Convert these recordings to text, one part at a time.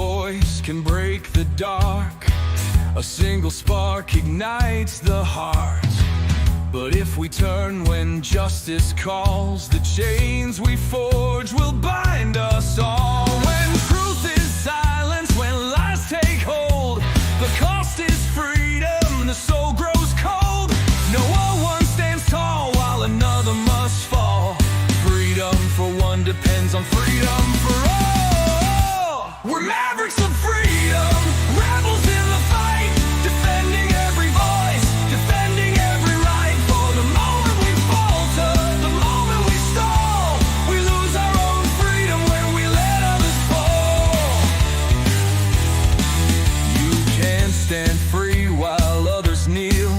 voice can break the dark. A single spark ignites the heart. But if we turn when justice calls, the chains we forge will bind us all. When truth is silenced, when lies take hold, the cost is freedom, the soul grows cold. No one stands tall while another must fall. Freedom for one depends on freedom for all. We're mavericks of freedom, rebels in the fight, defending every voice, defending every right. For the moment we falter, the moment we stall, we lose our own freedom when we let others fall. You can't stand free while others kneel.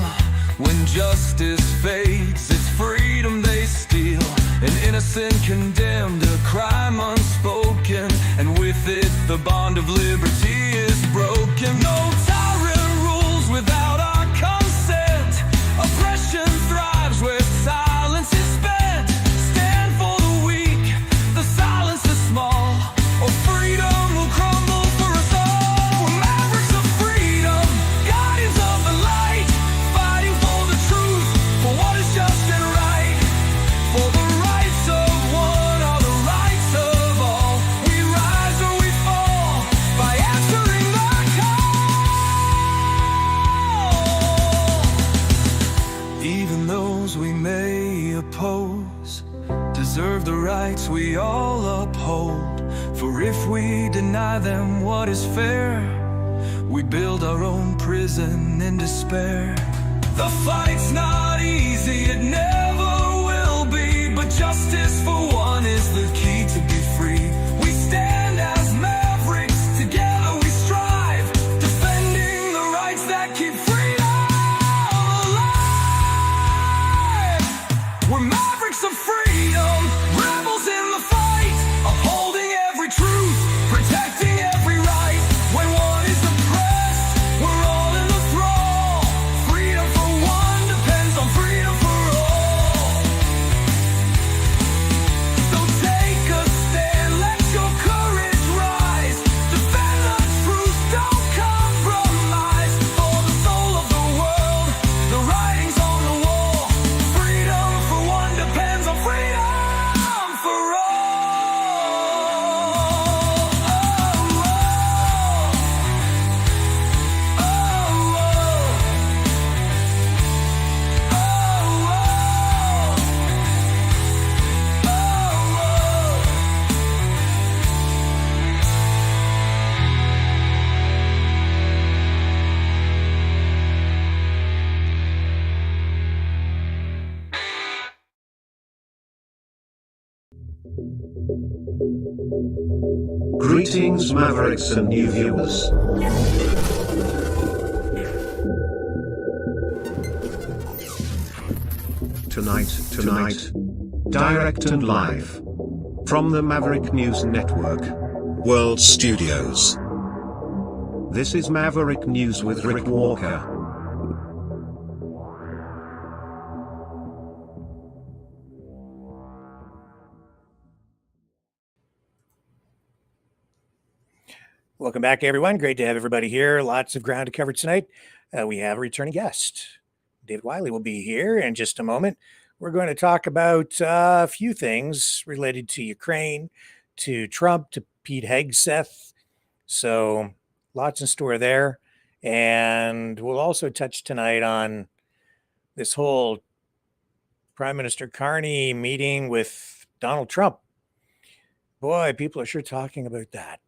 When justice fades, it's freedom they steal. An innocent condemned, a crime unspoken, and with it the bond of liberty is broken. No tyrant rules without our consent. Oppression thrives where silence is spent. Stand for the weak, the silence the small, or freedom will crumble for us all. We're mavericks of freedom, guardians of the light, fighting for the truth, for what is just and right. For the rights of one are the rights of all. We rise or we fall by answering the call. Even those we may oppose deserve the rights we all uphold. For if we deny them what is fair, we build our own prison in despair. The fight's not easy, it never will be, but justice for one is the key to be free. We stand as mavericks, together we strive, defending the rights that keep freedom alive. We're mavericks of freedom, rebels in the fight, upholding every truth, protecting every right. When one is oppressed, we're all in the thrall. Freedom for one depends on freedom for all. So take a stand, let your courage rise. Defend the truth, don't compromise. For the soul of the world, the writing's on the wall. Freedom for one depends on freedom for all. Greetings, Mavericks and new viewers. Tonight, direct and live from the Maverick News Network World Studios. This is Maverick News with Rick Walker. Welcome back, everyone. Great to have everybody here. Lots of ground to cover tonight. We have a returning guest. David Wiley will be here in just a moment. We're going to talk about a few things related to Ukraine, to Trump, to Pete Hegseth. So lots in store there. And we'll also touch tonight on this whole Prime Minister Carney meeting with Donald Trump. Boy, people are sure talking about that.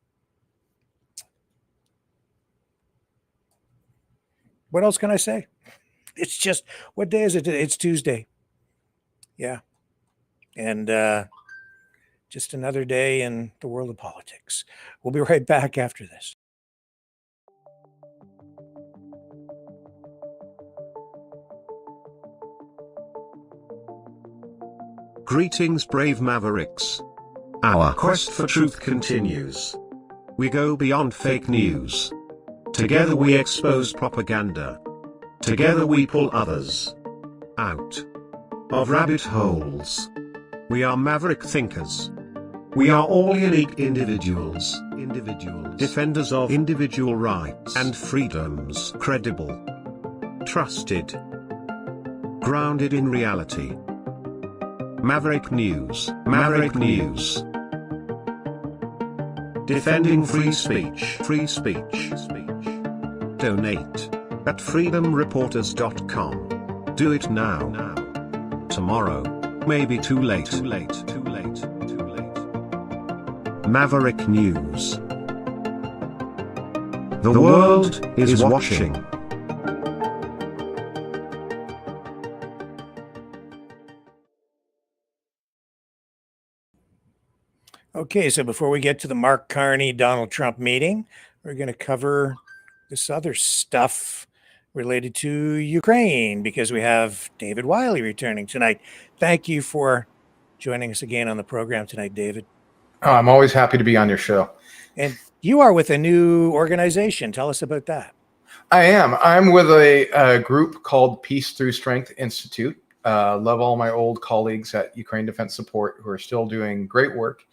What else can I say? It's just, what day is it? It's Tuesday. Yeah. And just another day in the world of politics. We'll be right back after this. Greetings, brave Mavericks. Our quest for truth continues. We go beyond fake news. Together we expose propaganda. Together we pull others out of rabbit holes. We are maverick thinkers. We are all unique individuals, individuals, defenders of individual rights and freedoms, credible, trusted, grounded in reality. Maverick News, Maverick News. Defending free speech, free speech. Donate at freedomreporters.com. Do it now. Tomorrow may be too late. Too late. Too late. Too late. Maverick News. The world is watching. Okay, so before we get to the Mark Carney, Donald Trump meeting, we're going to cover this other stuff related to Ukraine because we have David Wiley returning tonight. Thank you for joining us again on the program tonight, David. Oh, I'm always happy to be on your show. And you are with a new organization. Tell us about that. I am. I'm with a group called Peace Through Strength Institute. Love all my old colleagues at Ukraine Defense Support who are still doing great work.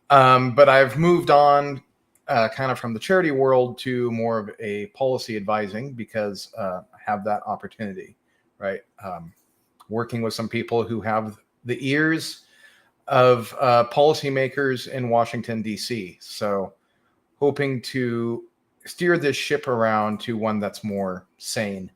But I've moved on kind of from the charity world to more of a policy advising because I have that opportunity, right? Working with some people who have the ears of policymakers in Washington, D.C. So hoping to steer this ship around to one that's more sane.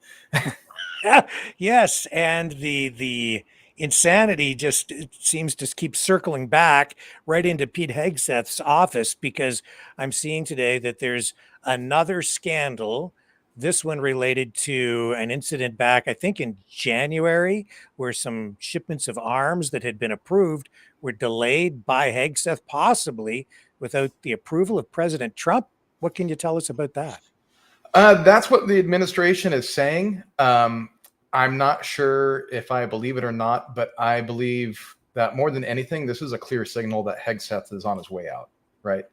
Yes, and the insanity just seems to keep circling back right into Pete Hegseth's office because I'm seeing today that there's another scandal, this one related to an incident back, I think in January, where some shipments of arms that had been approved were delayed by Hegseth, possibly without the approval of President Trump. What can you tell us about that? That's what the administration is saying. I'm not sure if I believe it or not, but I believe that more than anything, this is a clear signal that Hegseth is on his way out, right?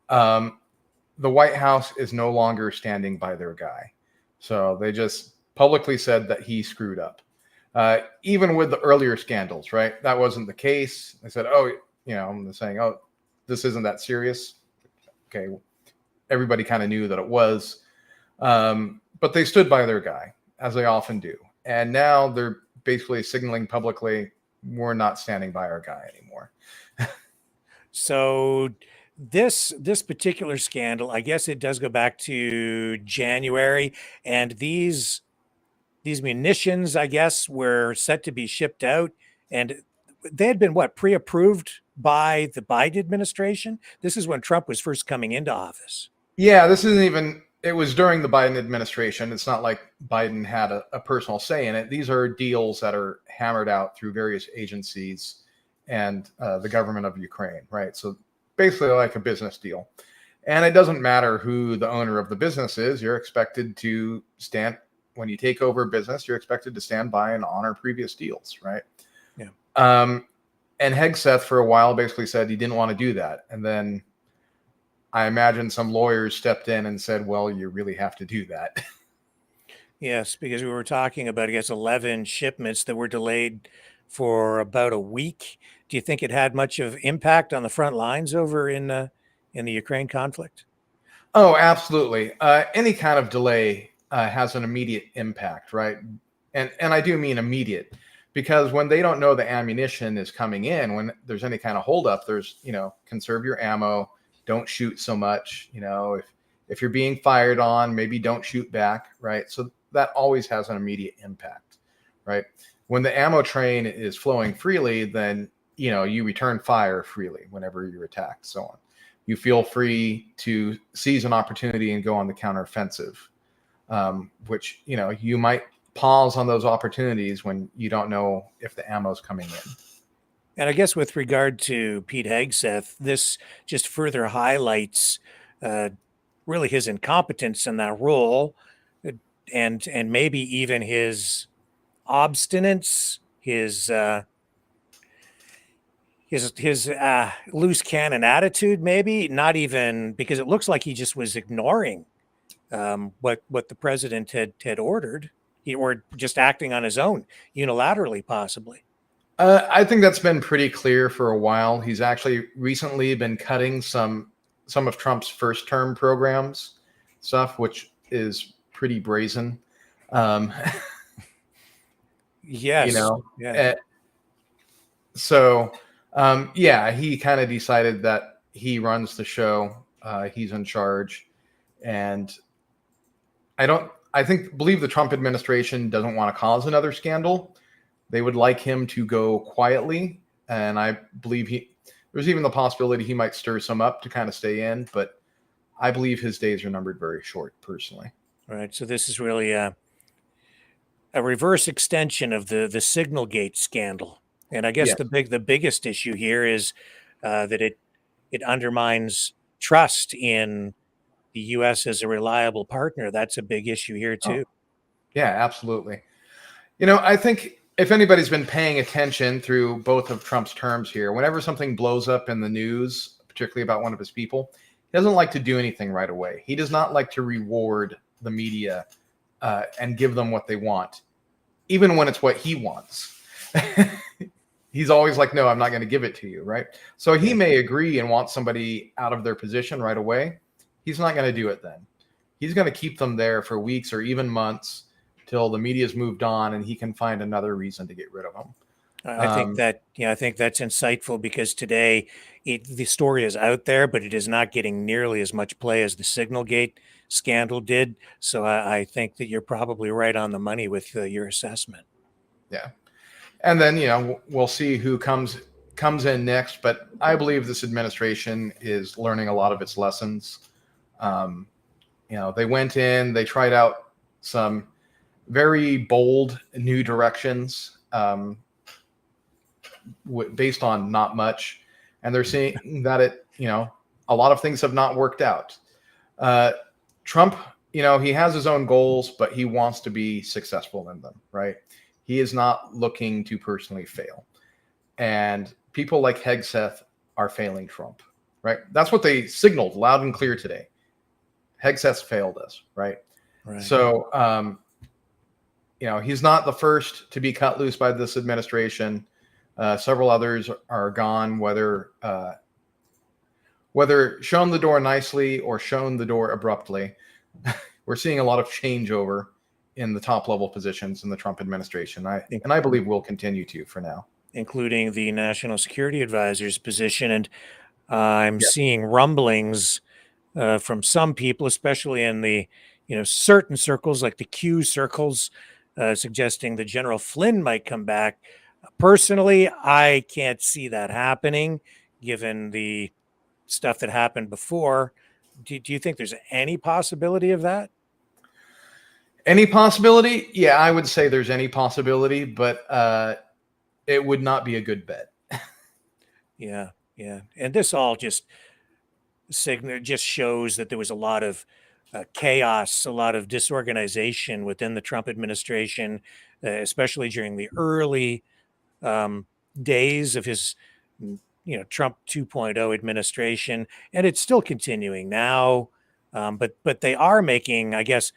The White House is no longer standing by their guy. So they just publicly said that he screwed up. Even with the earlier scandals, right? That wasn't the case. They said, oh, I'm saying, oh, this isn't that serious. Okay. Everybody kind of knew that it was. But they stood by their guy, as they often do. And now they're basically signaling publicly, we're not standing by our guy anymore. So this particular scandal, I guess it does go back to January, and these munitions, I guess, were set to be shipped out, and they had been pre-approved by the Biden administration. This is when Trump was first coming into office. Yeah, this isn't even. It was during the Biden administration. It's not like Biden had a personal say in it. These are deals that are hammered out through various agencies and the government of Ukraine, right? So basically like a business deal. And it doesn't matter who the owner of the business is. You're expected to stand, when you take over a business, you're expected to stand by and honor previous deals, right? Yeah. And Hegseth for a while basically said he didn't want to do that. And then I imagine some lawyers stepped in and said, well, you really have to do that. Yes, because we were talking about, I guess, 11 shipments that were delayed for about a week. Do you think it had much of impact on the front lines over in the Ukraine conflict? Oh, absolutely. Any kind of delay has an immediate impact, right? And I do mean immediate, because when they don't know the ammunition is coming in, when there's any kind of holdup, there's, conserve your ammo. Don't shoot so much, if you're being fired on, maybe don't shoot back, right? So that always has an immediate impact, right? When the ammo train is flowing freely, then, you return fire freely whenever you're attacked, so on. You feel free to seize an opportunity and go on the counteroffensive, which, you might pause on those opportunities when you don't know if the ammo is coming in. And I guess with regard to Pete Hegseth, this just further highlights really his incompetence in that role, and maybe even his obstinance, his loose cannon attitude. Maybe not even, because it looks like he just was ignoring what the president had ordered, or just acting on his own unilaterally, possibly. I think that's been pretty clear for a while. He's actually recently been cutting some some of Trump's first term programs stuff, which is pretty brazen. Yes. You know, Yeah. so yeah, he kind of decided that he runs the show. He's in charge, and believe the Trump administration doesn't want to cause another scandal. They would like him to go quietly, and I believe there's even the possibility he might stir some up to kind of stay in, but I believe his days are numbered very short, personally. All right. So this is really a reverse extension of the Signalgate scandal, and I guess Yes. the biggest issue here is that it undermines trust in the U.S. as a reliable partner. That's a big issue here too. Oh, yeah, absolutely. You know, I think if anybody's been paying attention through both of Trump's terms here, whenever something blows up in the news, particularly about one of his people, he doesn't like to do anything right away. He does not like to reward the media and give them what they want, even when it's what he wants. He's always like, no, I'm not going to give it to you, right? So he may agree and want somebody out of their position right away. He's not going to do it then. He's going to keep them there for weeks or even months till the media's moved on and he can find another reason to get rid of them. I think that's insightful because today the story is out there, but it is not getting nearly as much play as the Signalgate scandal did. So I think that you're probably right on the money with your assessment. Yeah. And then, you know, we'll see who comes in next, but I believe this administration is learning a lot of its lessons. You know, they went in, they tried out some very bold new directions based on not much. And they're seeing that a lot of things have not worked out. Trump, you know, he has his own goals, but he wants to be successful in them, right? He is not looking to personally fail. And people like Hegsth are failing Trump, right? That's what they signaled loud and clear today. Hegsth failed us, right? So, you know, he's not the first to be cut loose by this administration. Several others are gone, whether shown the door nicely or shown the door abruptly. We're seeing a lot of changeover in the top level positions in the Trump administration. And I believe we'll continue to for now. Including the National Security Advisor's position. And I'm seeing rumblings from some people, especially in the certain circles like the Q circles, suggesting that General Flynn might come back. Personally, I can't see that happening given the stuff that happened before. Do you think there's any possibility of that? Any possibility? Yeah, I would say there's any possibility, but it would not be a good bet. Yeah. And this all just shows that there was a lot of chaos, a lot of disorganization within the Trump administration, especially during the early days of his Trump 2.0 administration, and it's still continuing now. But they are making, I guess,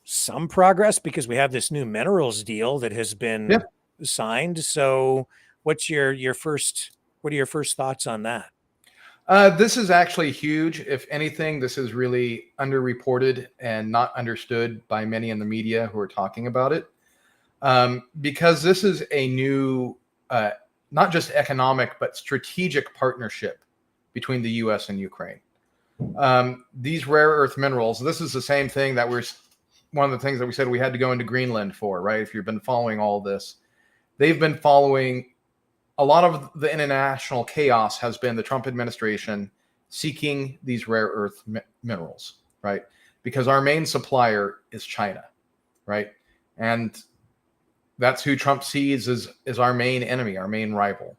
some progress because we have this new minerals deal that has been signed. So what are your first thoughts on that? This is actually huge. If anything, this is really underreported and not understood by many in the media who are talking about it. Because this is a new, not just economic, but strategic partnership between the U.S. and Ukraine. These rare earth minerals, this is the same thing that one of the things that we said we had to go into Greenland for, right? If you've been following all this, they've been following a lot of the international chaos has been the Trump administration seeking these rare earth minerals, right? Because our main supplier is China, right? And that's who Trump sees as our main enemy, our main rival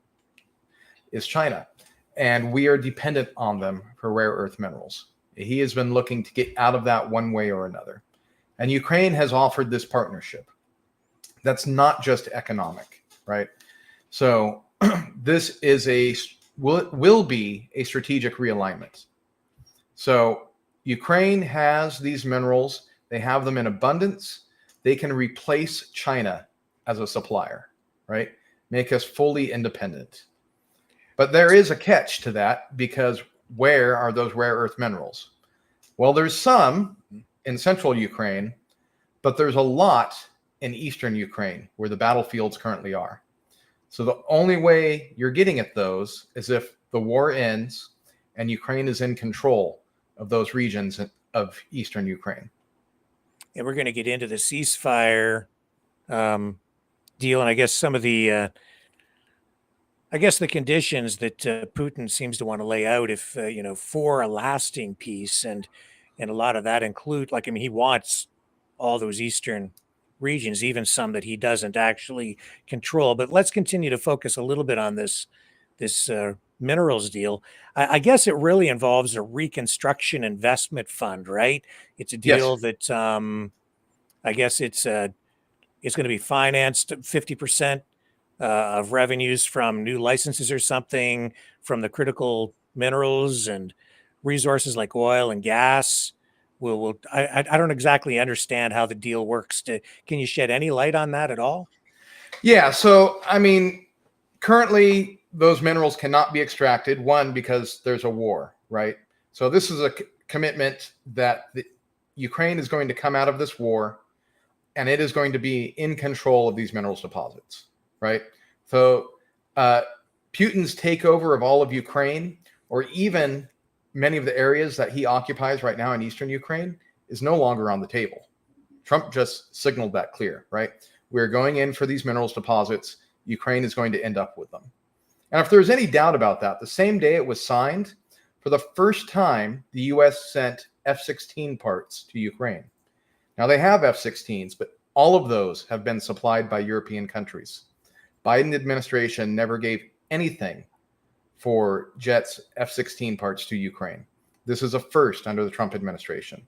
is China. And we are dependent on them for rare earth minerals. He has been looking to get out of that one way or another. And Ukraine has offered this partnership. That's not just economic, right? So this is will be a strategic realignment. So Ukraine has these minerals. They have them in abundance. They can replace China as a supplier, right? Make us fully independent. But there is a catch to that because where are those rare earth minerals? Well, there's some in central Ukraine, but there's a lot in eastern Ukraine where the battlefields currently are. So the only way you're getting at those is if the war ends and Ukraine is in control of those regions of eastern Ukraine. And we're going to get into the ceasefire deal, and I guess some of the the conditions that Putin seems to want to lay out if for a lasting peace, and a lot of that include, like, I mean, he wants all those eastern regions, even some that he doesn't actually control. But let's continue to focus a little bit on this minerals deal. I guess it really involves a reconstruction investment fund, right? It's a deal that I guess it's going to be financed 50% of revenues from new licenses or something from the critical minerals and resources like oil and gas. I don't exactly understand how the deal works. Can you shed any light on that at all? Yeah. So, I mean, currently those minerals cannot be extracted. One, because there's a war, right? So this is a commitment that Ukraine is going to come out of this war, and it is going to be in control of these minerals deposits, right? So Putin's takeover of all of Ukraine, or even many of the areas that he occupies right now in eastern Ukraine, is no longer on the table. Trump just signaled that clear, right? We're going in for these minerals deposits. Ukraine is going to end up with them. And if there's any doubt about that, the same day it was signed, for the first time, the U.S. sent F-16 parts to Ukraine. Now, they have F-16s, but all of those have been supplied by European countries. Biden administration never gave anything for jets F-16 parts to Ukraine. This is a first under the Trump administration.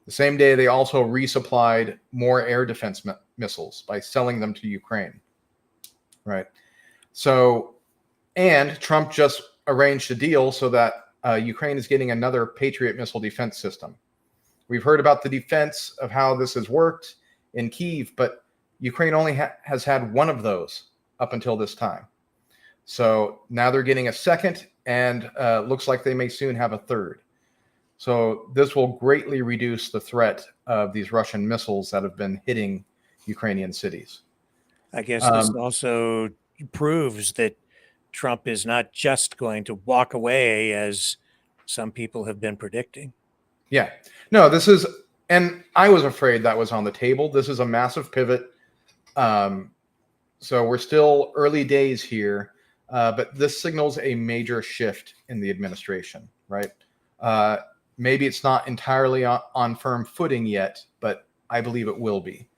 The same day, they also resupplied more air defense missiles by selling them to Ukraine, right? So, and Trump just arranged a deal so that Ukraine is getting another Patriot missile defense system. We've heard about the defense of how this has worked in Kyiv, but Ukraine only has had one of those up until this time. So now they're getting a second, and looks like they may soon have a third. So this will greatly reduce the threat of these Russian missiles that have been hitting Ukrainian cities. I guess this also proves that Trump is not just going to walk away, as some people have been predicting. Yeah. No, this is, and I was afraid that was on the table. This is a massive pivot. So we're still early days here, but this signals a major shift in the administration, right? Maybe it's not entirely on firm footing yet, but I believe it will be.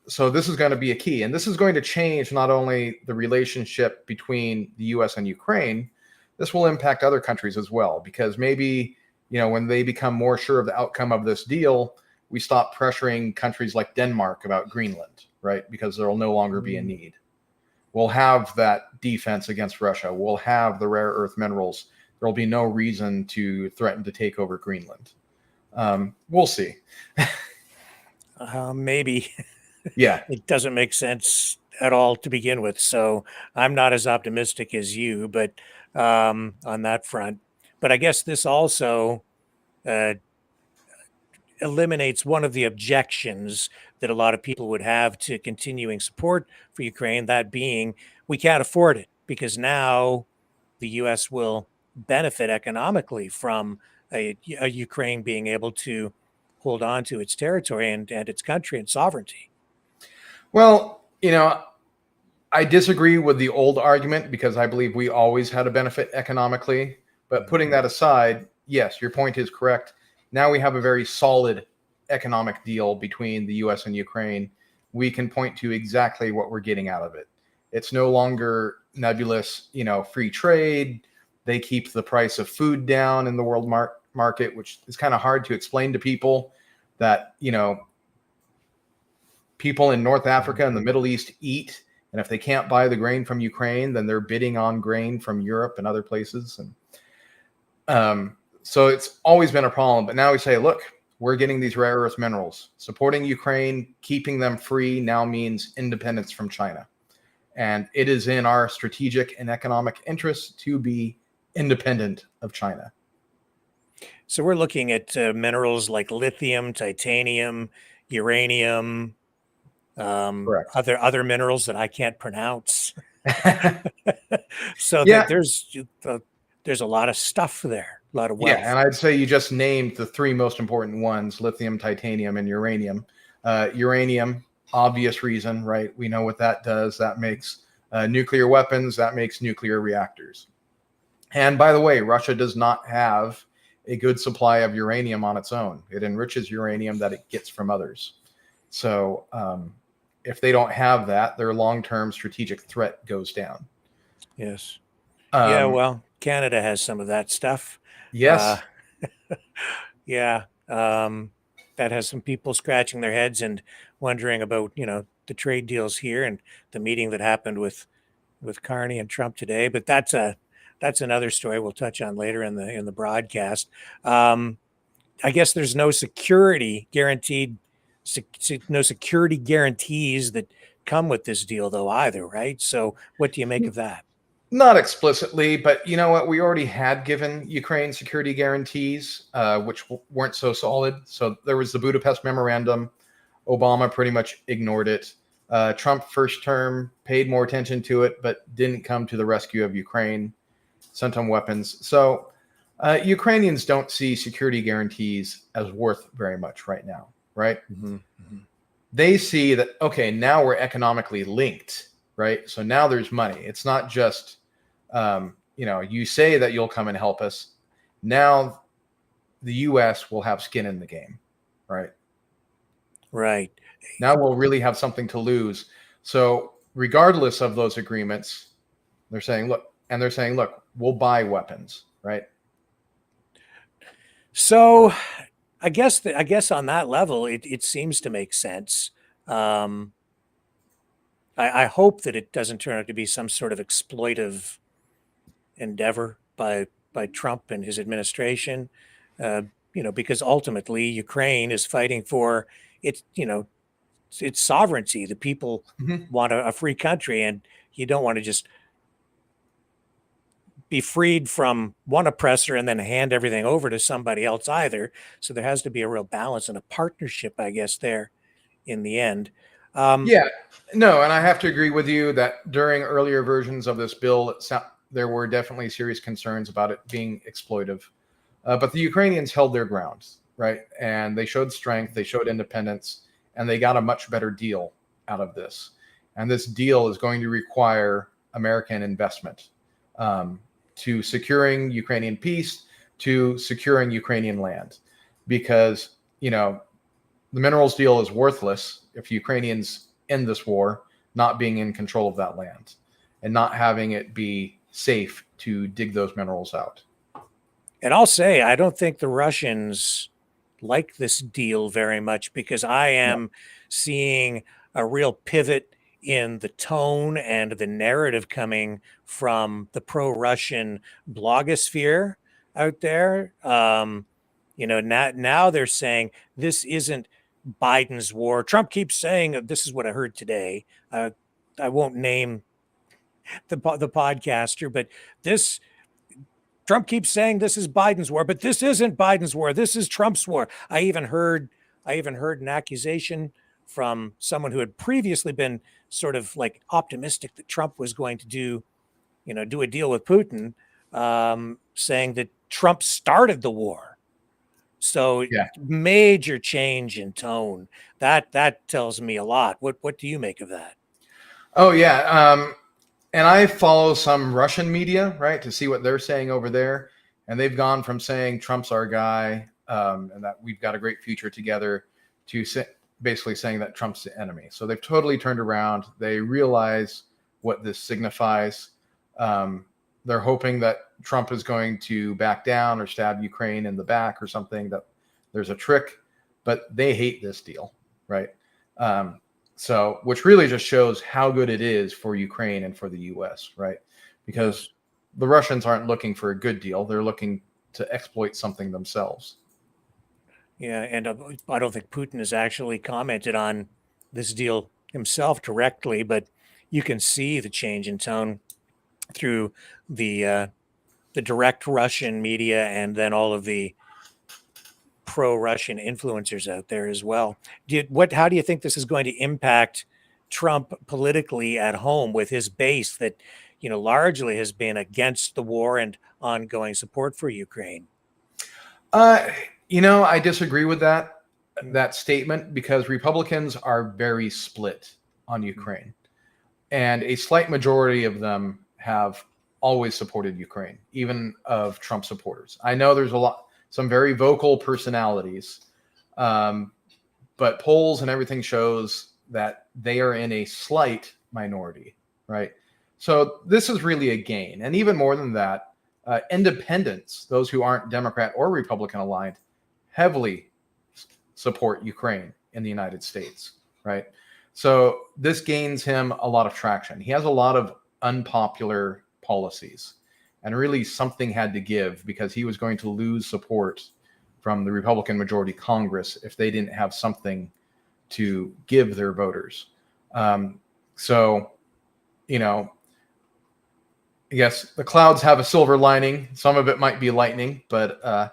So this is going to be a key, and this is going to change not only the relationship between the U.S. and Ukraine, this will impact other countries as well, because maybe, when they become more sure of the outcome of this deal, we stop pressuring countries like Denmark about Greenland, right? Because there will no longer be a need. We'll have that defense against Russia. We'll have the rare earth minerals. There will be no reason to threaten to take over Greenland. We'll see. Maybe. Yeah. It doesn't make sense at all to begin with. So I'm not as optimistic as you, but on that front. But I guess this also eliminates one of the objections that a lot of people would have to continuing support for Ukraine, that being we can't afford it, because now the U.S. will benefit economically from a Ukraine being able to hold on to its territory and its country and sovereignty. Well, I disagree with the old argument, because I believe we always had a benefit economically. But putting that aside, yes, your point is correct. Now we have a very solid economic deal between the U.S. and Ukraine. We can point to exactly what we're getting out of it. It's no longer nebulous, free trade. They keep the price of food down in the world market, which is kind of hard to explain to people that, people in North Africa and the Middle East eat. And if they can't buy the grain from Ukraine, then they're bidding on grain from Europe and other places. And so it's always been a problem. But now we say, look, we're getting these rare earth minerals. Supporting Ukraine, keeping them free now means independence from China. And it is in our strategic and economic interest to be independent of China. So we're looking at minerals like lithium, titanium, uranium, Correct. other minerals that I can't pronounce. So Yeah. that there's a lot of stuff there, a lot of wealth. Yeah, and I'd say you just named the three most important ones: lithium, titanium, and uranium. Uranium, obvious reason, right? We know what that does. That makes nuclear weapons. That makes nuclear reactors. And by the way, Russia does not have a good supply of uranium on its own. It enriches uranium that it gets from others. So if they don't have that, their long-term strategic threat goes down. Yes. Yeah, Um, well, Canada has some of that stuff. yes. Yeah. That has some people scratching their heads and wondering about, the trade deals here and the meeting that happened with Carney and Trump today. But that's another story we'll touch on later in the broadcast. I guess there's no security guaranteed, no security guarantees that come with this deal, though, either, right? So what do you make of that? Not explicitly, but you know what? We already had given Ukraine security guarantees, which weren't so solid. So there was the Budapest Memorandum. Obama pretty much ignored it. Trump, first term, paid more attention to it, but didn't come to the rescue of Ukraine, sent them weapons. So Ukrainians don't see security guarantees as worth very much right now, right? Mm-hmm. Mm-hmm. They see that, okay, now we're economically linked, right? So now there's money. It's not just, you say that you'll come and help us. Now the U.S. will have skin in the game, right? Right. Now we'll really have something to lose. So regardless of those agreements, they're saying, look, we'll buy weapons, right? So I guess on that level, it seems to make sense. I hope that it doesn't turn out to be some sort of exploitive endeavor by Trump and his administration, because ultimately Ukraine is fighting for its sovereignty. The people want a free country, and you don't want to just be freed from one oppressor and then hand everything over to somebody else either. So there has to be a real balance and a partnership, I guess, there in the end. Yeah, no, and I have to agree with you that during earlier versions of this bill, there were definitely serious concerns about it being exploitive. But the Ukrainians held their ground, right? And they showed strength, they showed independence, and they got a much better deal out of this. And this deal is going to require American investment to securing Ukrainian peace, to securing Ukrainian land, because, the minerals deal is worthless if Ukrainians end this war not being in control of that land and not having it be safe to dig those minerals out. And I'll say, I don't think the Russians like this deal very much, because I am seeing a real pivot in the tone and the narrative coming from the pro-Russian blogosphere out there. Now they're saying this isn't Biden's war. Trump keeps saying, this is what I heard today. I won't name the podcaster, but Trump keeps saying this is Biden's war, but this isn't Biden's war. This is Trump's war. I even heard an accusation from someone who had previously been sort of like optimistic that Trump was going to do a deal with Putin, saying that Trump started the war. So major change in tone. That tells me a lot. What do you make of that? Oh yeah. And I follow some Russian media, right, to see what they're saying over there. And they've gone from saying Trump's our guy, and that we've got a great future together, to basically saying that Trump's the enemy. So they've totally turned around. They realize what this signifies. They're hoping that Trump is going to back down or stab Ukraine in the back or something, that there's a trick, but they hate this deal, right? So, which really just shows how good it is for Ukraine and for the U.S., right? Because the Russians aren't looking for a good deal. They're looking to exploit something themselves. Yeah, and I don't think Putin has actually commented on this deal himself directly, but you can see the change in tone through the the direct Russian media and then all of the pro-Russian influencers out there as well. How do you think this is going to impact Trump politically at home with his base that, largely has been against the war and ongoing support for Ukraine? I disagree with that statement because Republicans are very split on Ukraine, and a slight majority of them have always supported Ukraine, even of Trump supporters. I know there's some very vocal personalities, but polls and everything shows that they are in a slight minority, right? So this is really a gain. And even more than that, independents, those who aren't Democrat or Republican aligned, heavily support Ukraine in the United States, right? So this gains him a lot of traction. He has a lot of unpopular policies, and really something had to give because he was going to lose support from the Republican majority Congress if they didn't have something to give their voters. I guess the clouds have a silver lining. Some of it might be lightning, but the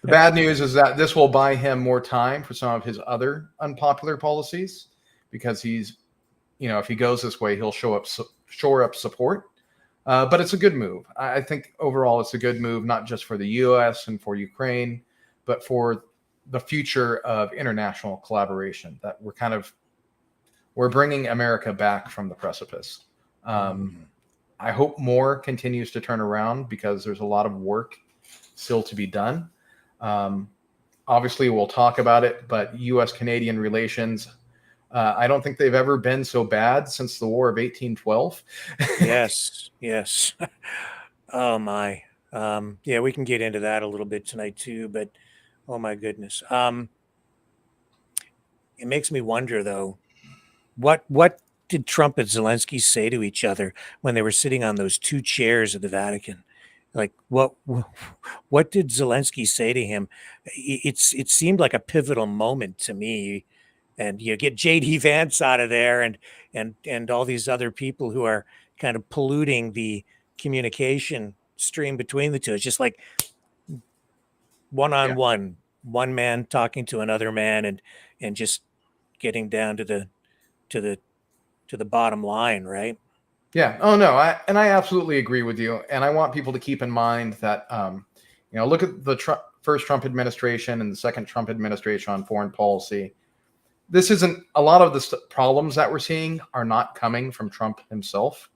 bad news is that this will buy him more time for some of his other unpopular policies, because he's, if he goes this way, he'll shore up support. But it's a good move. I think overall it's a good move, not just for the U.S. and for Ukraine, but for the future of international collaboration, that we're bringing America back from the precipice. I hope more continues to turn around because there's a lot of work still to be done. Obviously, we'll talk about it, but U.S.-Canadian relations, I don't think they've ever been so bad since the War of 1812. Yes. Oh, my. Yeah, we can get into that a little bit tonight, too, but oh, my goodness. It makes me wonder, though, what did Trump and Zilinski say to each other when they were sitting on those two chairs at the Vatican? Like, what did Zilinski say to him? It seemed like a pivotal moment to me. And you get J.D. Vance out of there and all these other people who are kind of polluting the communication stream between the two. It's just like one-on-one, one man talking to another man and just getting down to the bottom line, right? Yeah. Oh, no. I absolutely agree with you. And I want people to keep in mind that, look at the first Trump administration and the second Trump administration on foreign policy. This isn't, a lot of the problems that we're seeing are not coming from Trump himself.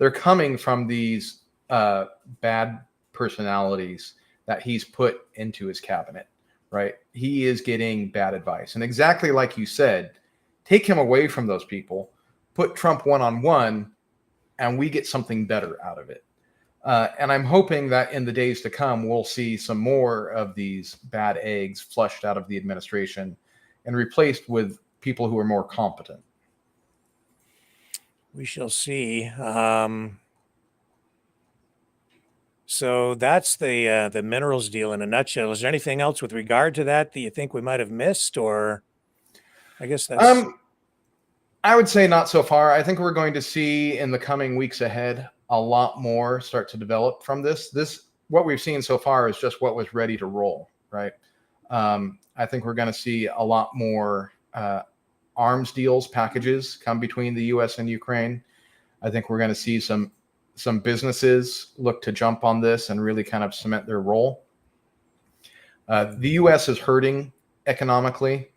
They're coming from these bad personalities that he's put into his cabinet, right? He is getting bad advice. And exactly like you said, take him away from those people, put Trump one-on-one, and we get something better out of it. And I'm hoping that in the days to come, we'll see some more of these bad eggs flushed out of the administration and replaced with people who are more competent. We shall see. So that's the minerals deal in a nutshell. Is there anything else with regard to that you think we might have missed, or I guess that's... I would say not so far. I think we're going to see in the coming weeks ahead a lot more start to develop from this. What we've seen so far is just what was ready to roll, right? I think we're going to see a lot more arms deals, packages come between the U.S. and Ukraine. I think we're going to see some businesses look to jump on this and really kind of cement their role. The U.S. is hurting economically.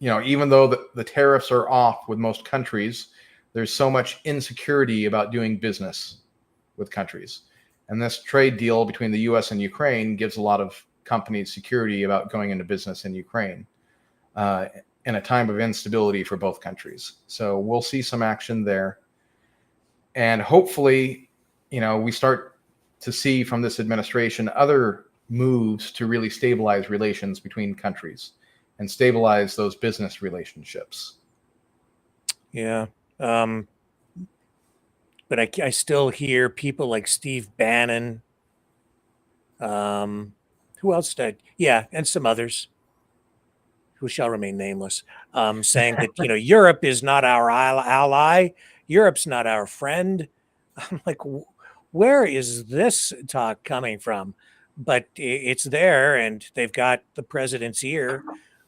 Even though the tariffs are off with most countries, there's so much insecurity about doing business with countries. And this trade deal between the U.S. and Ukraine gives a lot of companies security about going into business in Ukraine in a time of instability for both countries. So we'll see some action there. And hopefully, we start to see from this administration other moves to really stabilize relations between countries and stabilize those business relationships. Yeah. But I still hear people like Steve Bannon. Who else did? Yeah, and some others who shall remain nameless, saying that, Europe is not our ally. Europe's not our friend. I'm like, where is this talk coming from? But it's there, and they've got the president's ear.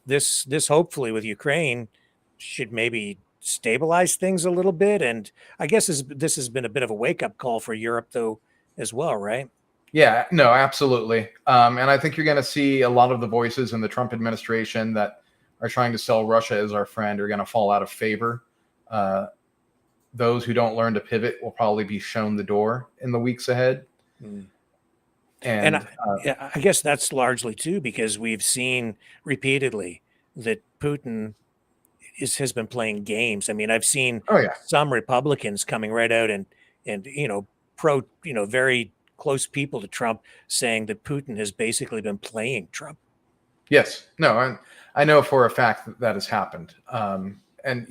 This hopefully with Ukraine should maybe stabilize things a little bit. And I guess this has been a bit of a wake up call for Europe, though, as well, right? Yeah, no, absolutely. And I think you're going to see a lot of the voices in the Trump administration that are trying to sell Russia as our friend are going to fall out of favor. Those who don't learn to pivot will probably be shown the door in the weeks ahead. Mm. And I guess that's largely too because we've seen repeatedly that Putin has been playing games. I mean, I've seen oh yeah, some Republicans coming right out and very close people to Trump saying that Putin has basically been playing Trump. yes, no, I know for a fact that that has happened. And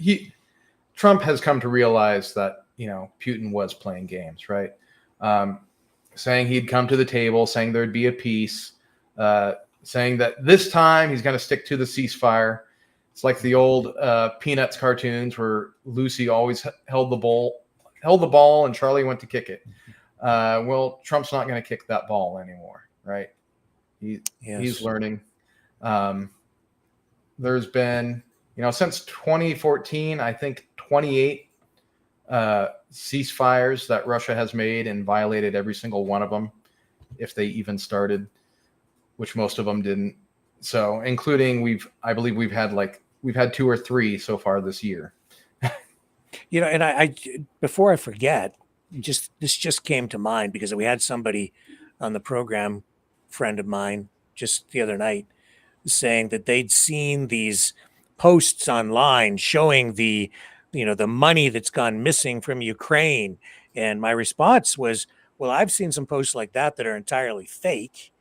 Trump has come to realize that Putin was playing games, right? Saying he'd come to the table, saying there'd be a peace, saying that this time he's going to stick to the ceasefire. It's like the old Peanuts cartoons where Lucy always held the ball, and Charlie went to kick it. Well, Trump's not going to kick that ball anymore, right? He's learning. There's been, since 2014, I think 28 ceasefires that Russia has made and violated every single one of them, if they even started, which most of them didn't. So, including I believe we've had 2 or 3 so far this year. And I before I forget, this just came to mind because we had somebody on the program, friend of mine, just the other night, saying that they'd seen these posts online showing the money that's gone missing from Ukraine. And my response was, well, I've seen some posts like that are entirely fake.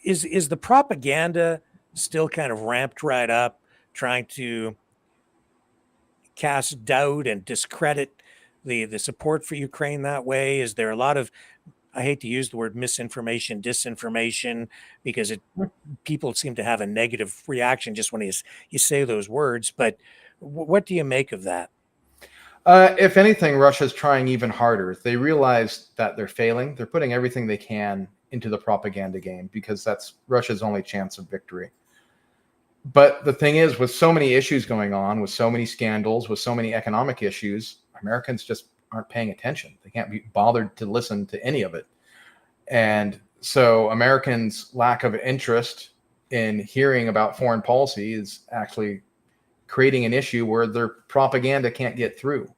Is the propaganda still kind of ramped right up, trying to cast doubt and discredit the support for Ukraine that way? Is there a lot of, I hate to use the word misinformation, disinformation, because people seem to have a negative reaction just when you say those words. But what do you make of that? If anything, Russia's trying even harder. They realize that they're failing. They're putting everything they can into the propaganda game because that's Russia's only chance of victory. But the thing is, with so many issues going on, with so many scandals, with so many economic issues, Americans just aren't paying attention. They can't be bothered to listen to any of it. And so Americans' lack of interest in hearing about foreign policy is actually creating an issue where their propaganda can't get through.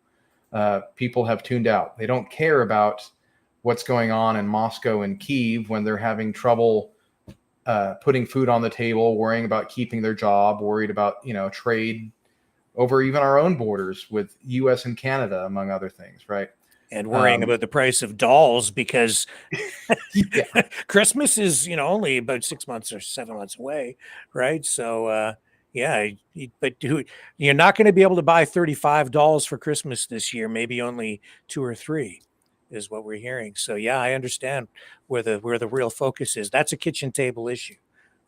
People have tuned out. They don't care about what's going on in Moscow and Kyiv when they're having trouble putting food on the table, worrying about keeping their job, worried about, trade over even our own borders with US and Canada, among other things, right? And worrying about the price of dolls because Christmas is, only about 6 months or 7 months away, right? So, but you're not going to be able to buy $35 for Christmas this year, maybe only 2 or 3 is what we're hearing. So, yeah, I understand where the real focus is. That's a kitchen table issue.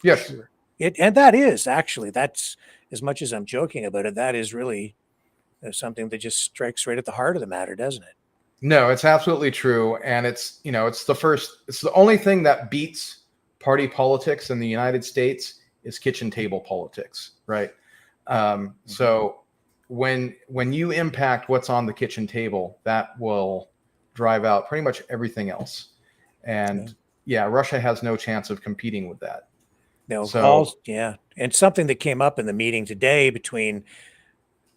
Yes. Sure. And that is actually, that's, as much as I'm joking about it, that is really something that just strikes right at the heart of the matter, doesn't it? No, it's absolutely true. And it's the only thing that beats party politics in the United States is kitchen table politics, right? So when you impact what's on the kitchen table, that will drive out pretty much everything else. And Russia has no chance of competing with that. No, and something that came up in the meeting today between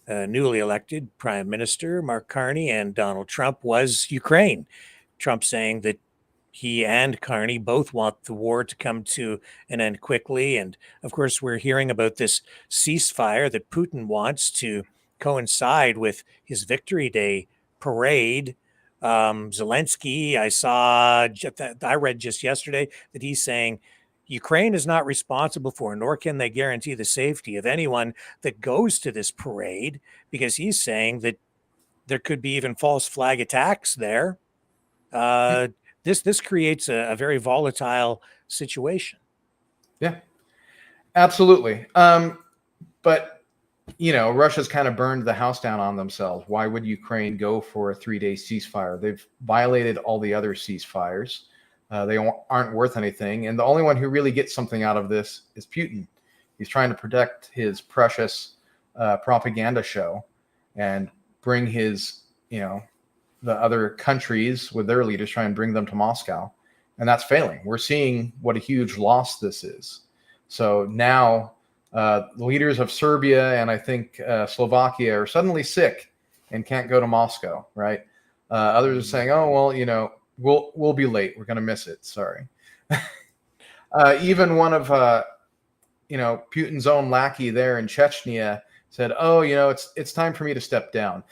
newly elected Prime Minister Mark Carney and Donald Trump was Ukraine. Trump saying that he and Carney both want the war to come to an end quickly. And of course, we're hearing about this ceasefire that Putin wants to coincide with his Victory Day parade. Zilinski, I read just yesterday that he's saying Ukraine is not responsible for, nor can they guarantee the safety of anyone that goes to this parade, because he's saying that there could be even false flag attacks there. This creates a very volatile situation. Yeah, absolutely. But Russia's kind of burned the house down on themselves. Why would Ukraine go for a 3-day ceasefire? They've violated all the other ceasefires. They aren't worth anything. And the only one who really gets something out of this is Putin. He's trying to protect his precious propaganda show and bring his, the other countries with their leaders, try and bring them to Moscow. And that's failing. We're seeing what a huge loss this is. So now the leaders of Serbia and I think Slovakia are suddenly sick and can't go to Moscow, right? Others are saying, oh, well, we'll be late. We're going to miss it. Sorry. Even one of, Putin's own lackey there in Chechnya said, oh, it's time for me to step down.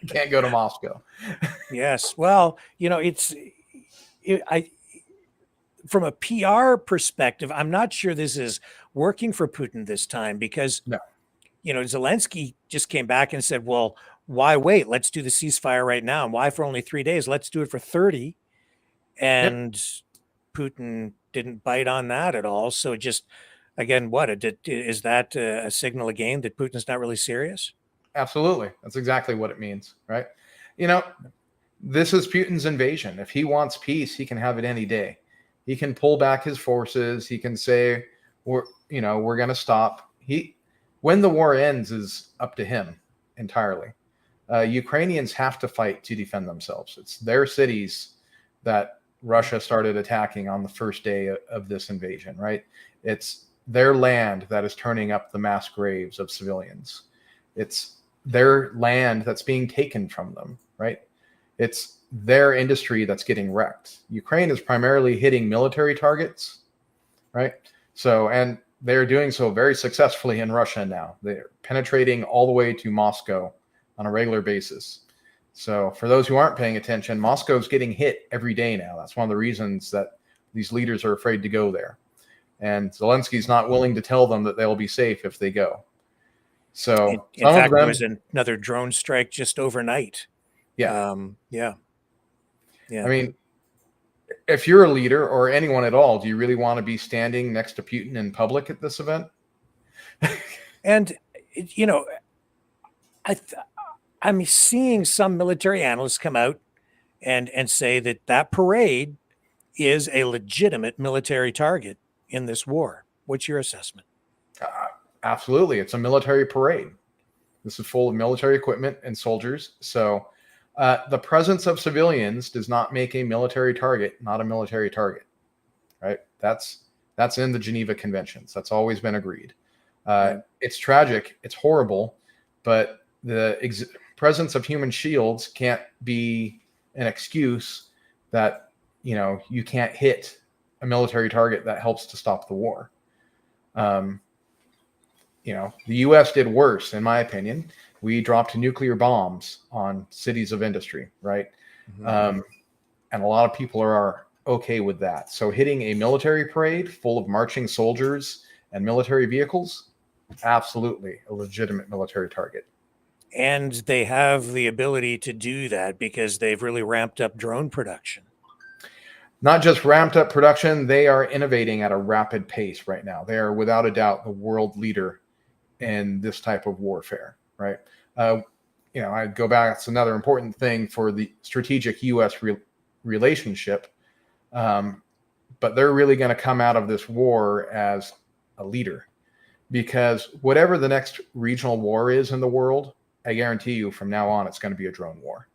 Can't go to Moscow. Yes. Well, from a PR perspective, I'm not sure this is working for Putin this time because, No. Zilinski just came back and said, well, why wait? Let's do the ceasefire right now. And why for only 3 days? Let's do it for 30. And Putin didn't bite on that at all. So just, again, is that a signal again that Putin's not really serious? Absolutely. That's exactly what it means, right? This is Putin's invasion. If he wants peace, he can have it any day. He can pull back his forces. He can say, we're going to stop. When the war ends is up to him entirely. Ukrainians have to fight to defend themselves. It's their cities that Russia started attacking on the first day of this invasion, right? It's their land that is turning up the mass graves of civilians. It's their land that's being taken from them, right? It's their industry that's getting wrecked. Ukraine is primarily hitting military targets, right? So, and they're doing so very successfully in Russia now. They're penetrating all the way to Moscow on a regular basis. So for those who aren't paying attention, Moscow's getting hit every day now. That's one of the reasons that these leaders are afraid to go there. And Zelensky's not willing to tell them that they'll be safe if they go. So in fact, there was another drone strike just overnight. Yeah. Yeah. I mean, if you're a leader or anyone at all, do you really want to be standing next to Putin in public at this event? And, I'm seeing some military analysts come out and say that parade is a legitimate military target in this war. What's your assessment? Absolutely. It's a military parade. This is full of military equipment and soldiers. So the presence of civilians does not make a military target not a military target, right? That's in the Geneva Conventions. That's always been agreed. It's tragic. It's horrible. But the presence of human shields can't be an excuse that, you can't hit a military target that helps to stop the war. The U.S. did worse, in my opinion. We dropped nuclear bombs on cities of industry, right? Mm-hmm. And a lot of people are okay with that. So hitting a military parade full of marching soldiers and military vehicles, absolutely a legitimate military target. And they have the ability to do that because they've really ramped up drone production. Not just ramped up production, they are innovating at a rapid pace right now. They are without a doubt the world leader in this type of warfare, right? I go back, it's another important thing for the strategic U.S. relationship. But they're really going to come out of this war as a leader, because whatever the next regional war is in the world, I guarantee you from now on, it's going to be a drone war,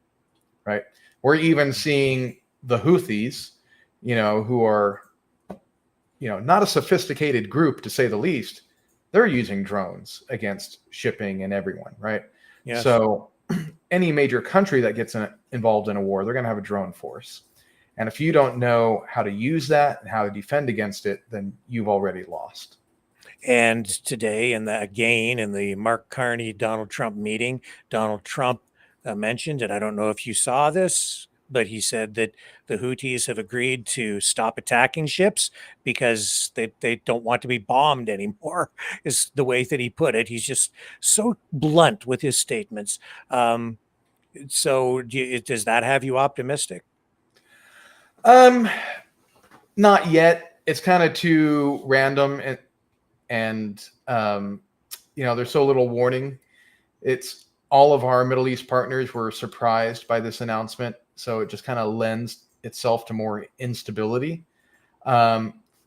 right? We're even seeing the Houthis, who are, not a sophisticated group to say the least. They're using drones against shipping and everyone, right? Yes. So any major country that gets involved in a war, they're going to have a drone force. And if you don't know how to use that and how to defend against it, then you've already lost. And today, in the Mark Carney Donald Trump meeting, Donald Trump mentioned, and I don't know if you saw this, but he said that the Houthis have agreed to stop attacking ships because they don't want to be bombed anymore, is the way that he put it. He's just so blunt with his statements. So does that have you optimistic? Not yet. It's kind of too random and there's so little warning. It's all of our Middle East partners were surprised by this announcement. So it just kind of lends itself to more instability.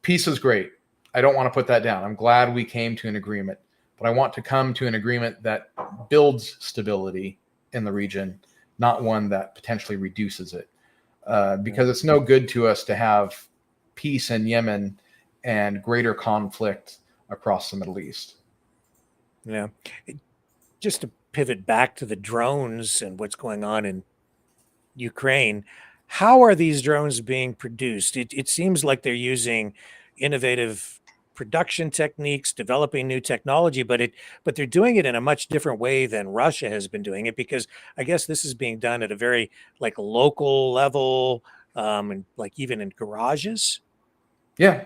Peace is great. I don't want to put that down. I'm glad we came to an agreement, but I want to come to an agreement that builds stability in the region, not one that potentially reduces it. Because it's no good to us to have peace in Yemen and greater conflict across the Middle East. Yeah. Just to pivot back to the drones and what's going on in Ukraine, how are these drones being produced? It seems like they're using innovative production techniques, developing new technology, but they're doing it in a much different way than Russia has been doing it, because I guess this is being done at a very like local level, and like even in garages. Yeah.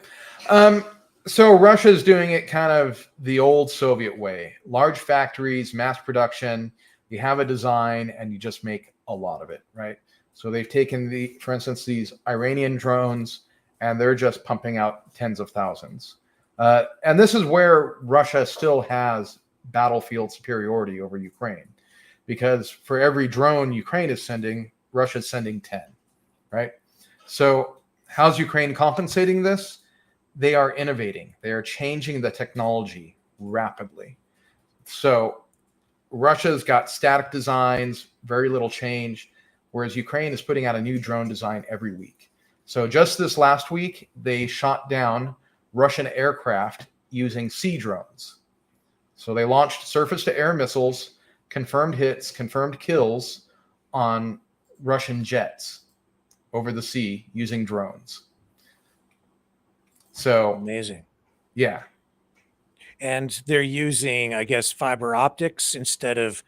So Russia's doing it kind of the old Soviet way. Large factories, mass production, you have a design and you just make a lot of it, right? So they've taken for instance, these Iranian drones, and they're just pumping out tens of thousands. And this is where Russia still has battlefield superiority over Ukraine, because for every drone Ukraine is sending, Russia's sending 10, right? So how's Ukraine compensating this? They are innovating. They are changing the technology rapidly. So Russia's got static designs, very little change, whereas Ukraine is putting out a new drone design every week. So just this last week, they shot down Russian aircraft using sea drones. So they launched surface-to-air missiles, confirmed hits, confirmed kills on Russian jets over the sea using drones. So Amazing. Yeah. And they're using, I guess, fiber optics instead of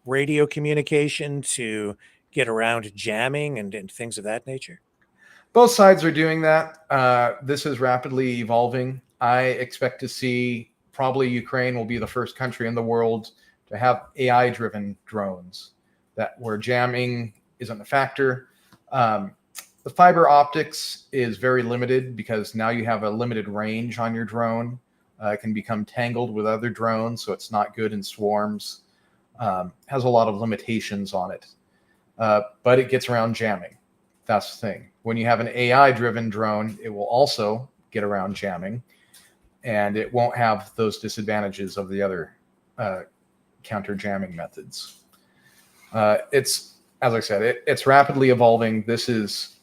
radio communication to get around jamming and things of that nature. Both sides are doing that. This is rapidly evolving. I expect to see probably Ukraine will be the first country in the world to have AI-driven drones where jamming isn't a factor. The fiber optics is very limited because now you have a limited range on your drone. It can become tangled with other drones, so it's not good in swarms. Has a lot of limitations on it, but it gets around jamming. That's the thing. When you have an AI-driven drone, it will also get around jamming, and it won't have those disadvantages of the other counter jamming methods. It's, as I said, it's rapidly evolving. This is,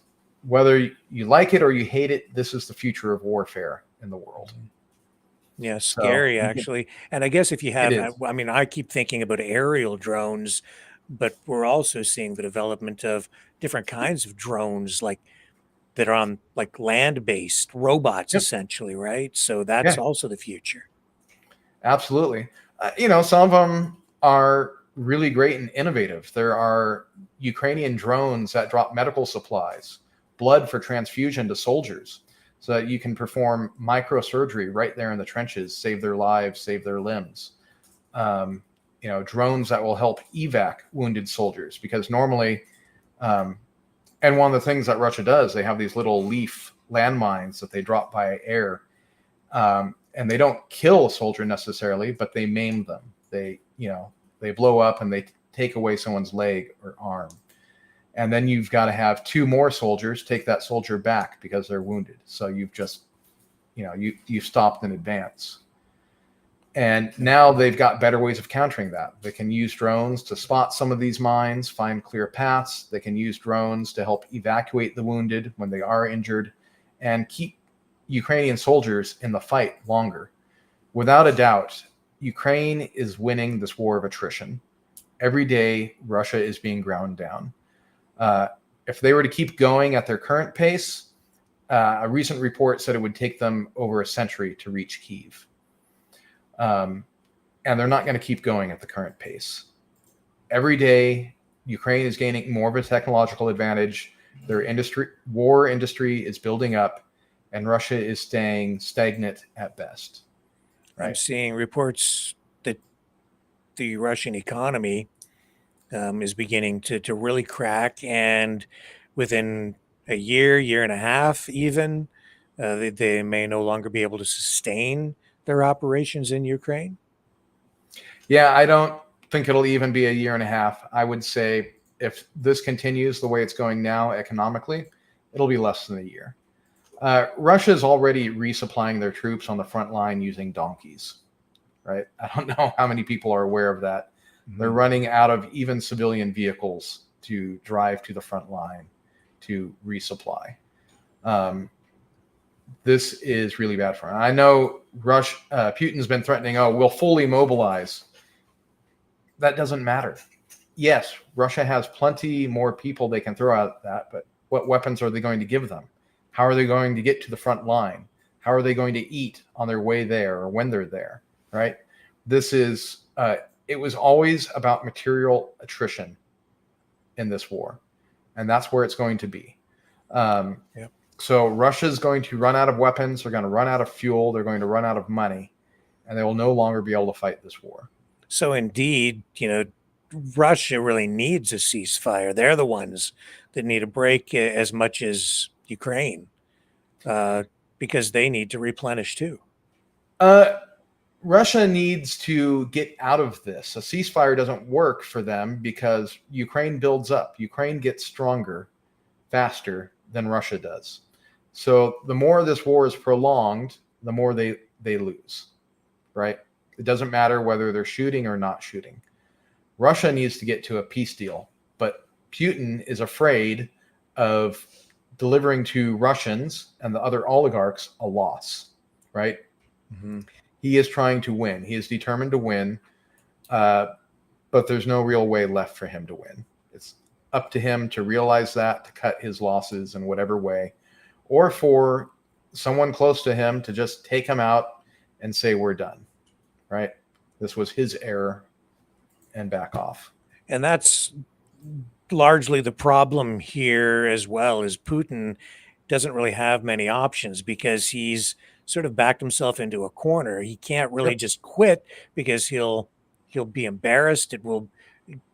whether you like it or you hate it, this is the future of warfare in the world. Yeah, scary, actually. And I guess if you have, It is. I mean, I keep thinking about aerial drones, but we're also seeing the development of different kinds of drones, like that are on like land-based robots, Yep. essentially, right? So that's Yeah. also the future. Absolutely. Some of them are really great and innovative. There are Ukrainian drones that drop medical supplies, blood for transfusion to soldiers, so that you can perform microsurgery right there in the trenches, save their lives, save their limbs. Drones that will help evac wounded soldiers, because normally, and one of the things that Russia does, they have these little leaf landmines that they drop by air, and they don't kill a soldier necessarily, but they maim them. They blow up and they take away someone's leg or arm. And then you've got to have 2 more soldiers take that soldier back because they're wounded. So you've just, you stopped in advance. And now they've got better ways of countering that. They can use drones to spot some of these mines, find clear paths. They can use drones to help evacuate the wounded when they are injured, and keep Ukrainian soldiers in the fight longer. Without a doubt, Ukraine is winning this war of attrition. Every day, Russia is being ground down. If they were to keep going at their current pace, a recent report said it would take them over a century to reach Kyiv. And they're not going to keep going at the current pace. Every day, Ukraine is gaining more of a technological advantage. Their war industry is building up, and Russia is staying stagnant at best. I'm seeing reports that the Russian economy is beginning to really crack, and within a year and a half, even they may no longer be able to sustain their operations in Ukraine. Yeah, I don't think it'll even be a year and a half. I would say if this continues the way it's going now economically, it'll be less than a year. Russia is already resupplying their troops on the front line using donkeys, right? I don't know how many people are aware of that. They're running out of even civilian vehicles to drive to the front line to resupply. This is really bad for them. I know Putin's been threatening, oh, we'll fully mobilize. That doesn't matter. Yes, Russia has plenty more people they can throw at that, but what weapons are they going to give them? How are they going to get to the front line? How are they going to eat on their way there or when they're there, right? This is, it was always about material attrition in this war, and that's where it's going to be. Yep. So Russia's going to run out of weapons, they're going to run out of fuel, they're going to run out of money, and they will no longer be able to fight this war. So indeed, Russia really needs a ceasefire. They're the ones that need a break as much as Ukraine, because they need to replenish too. Russia needs to get out of this. A ceasefire doesn't work for them because Ukraine builds up. Ukraine gets stronger faster than Russia does. So the more this war is prolonged, the more they lose, right? It doesn't matter whether they're shooting or not shooting. Russia needs to get to a peace deal, but Putin is afraid of delivering to Russians and the other oligarchs a loss, right? Mm-hmm. He is trying to win. He is determined to win, but there's no real way left for him to win. It's up to him to realize that, to cut his losses in whatever way, or for someone close to him to just take him out and say, we're done, right? This was his error, and back off. And that's largely the problem here as well, is Putin doesn't really have many options because he's sort of backed himself into a corner. He can't really just quit because he'll be embarrassed. It will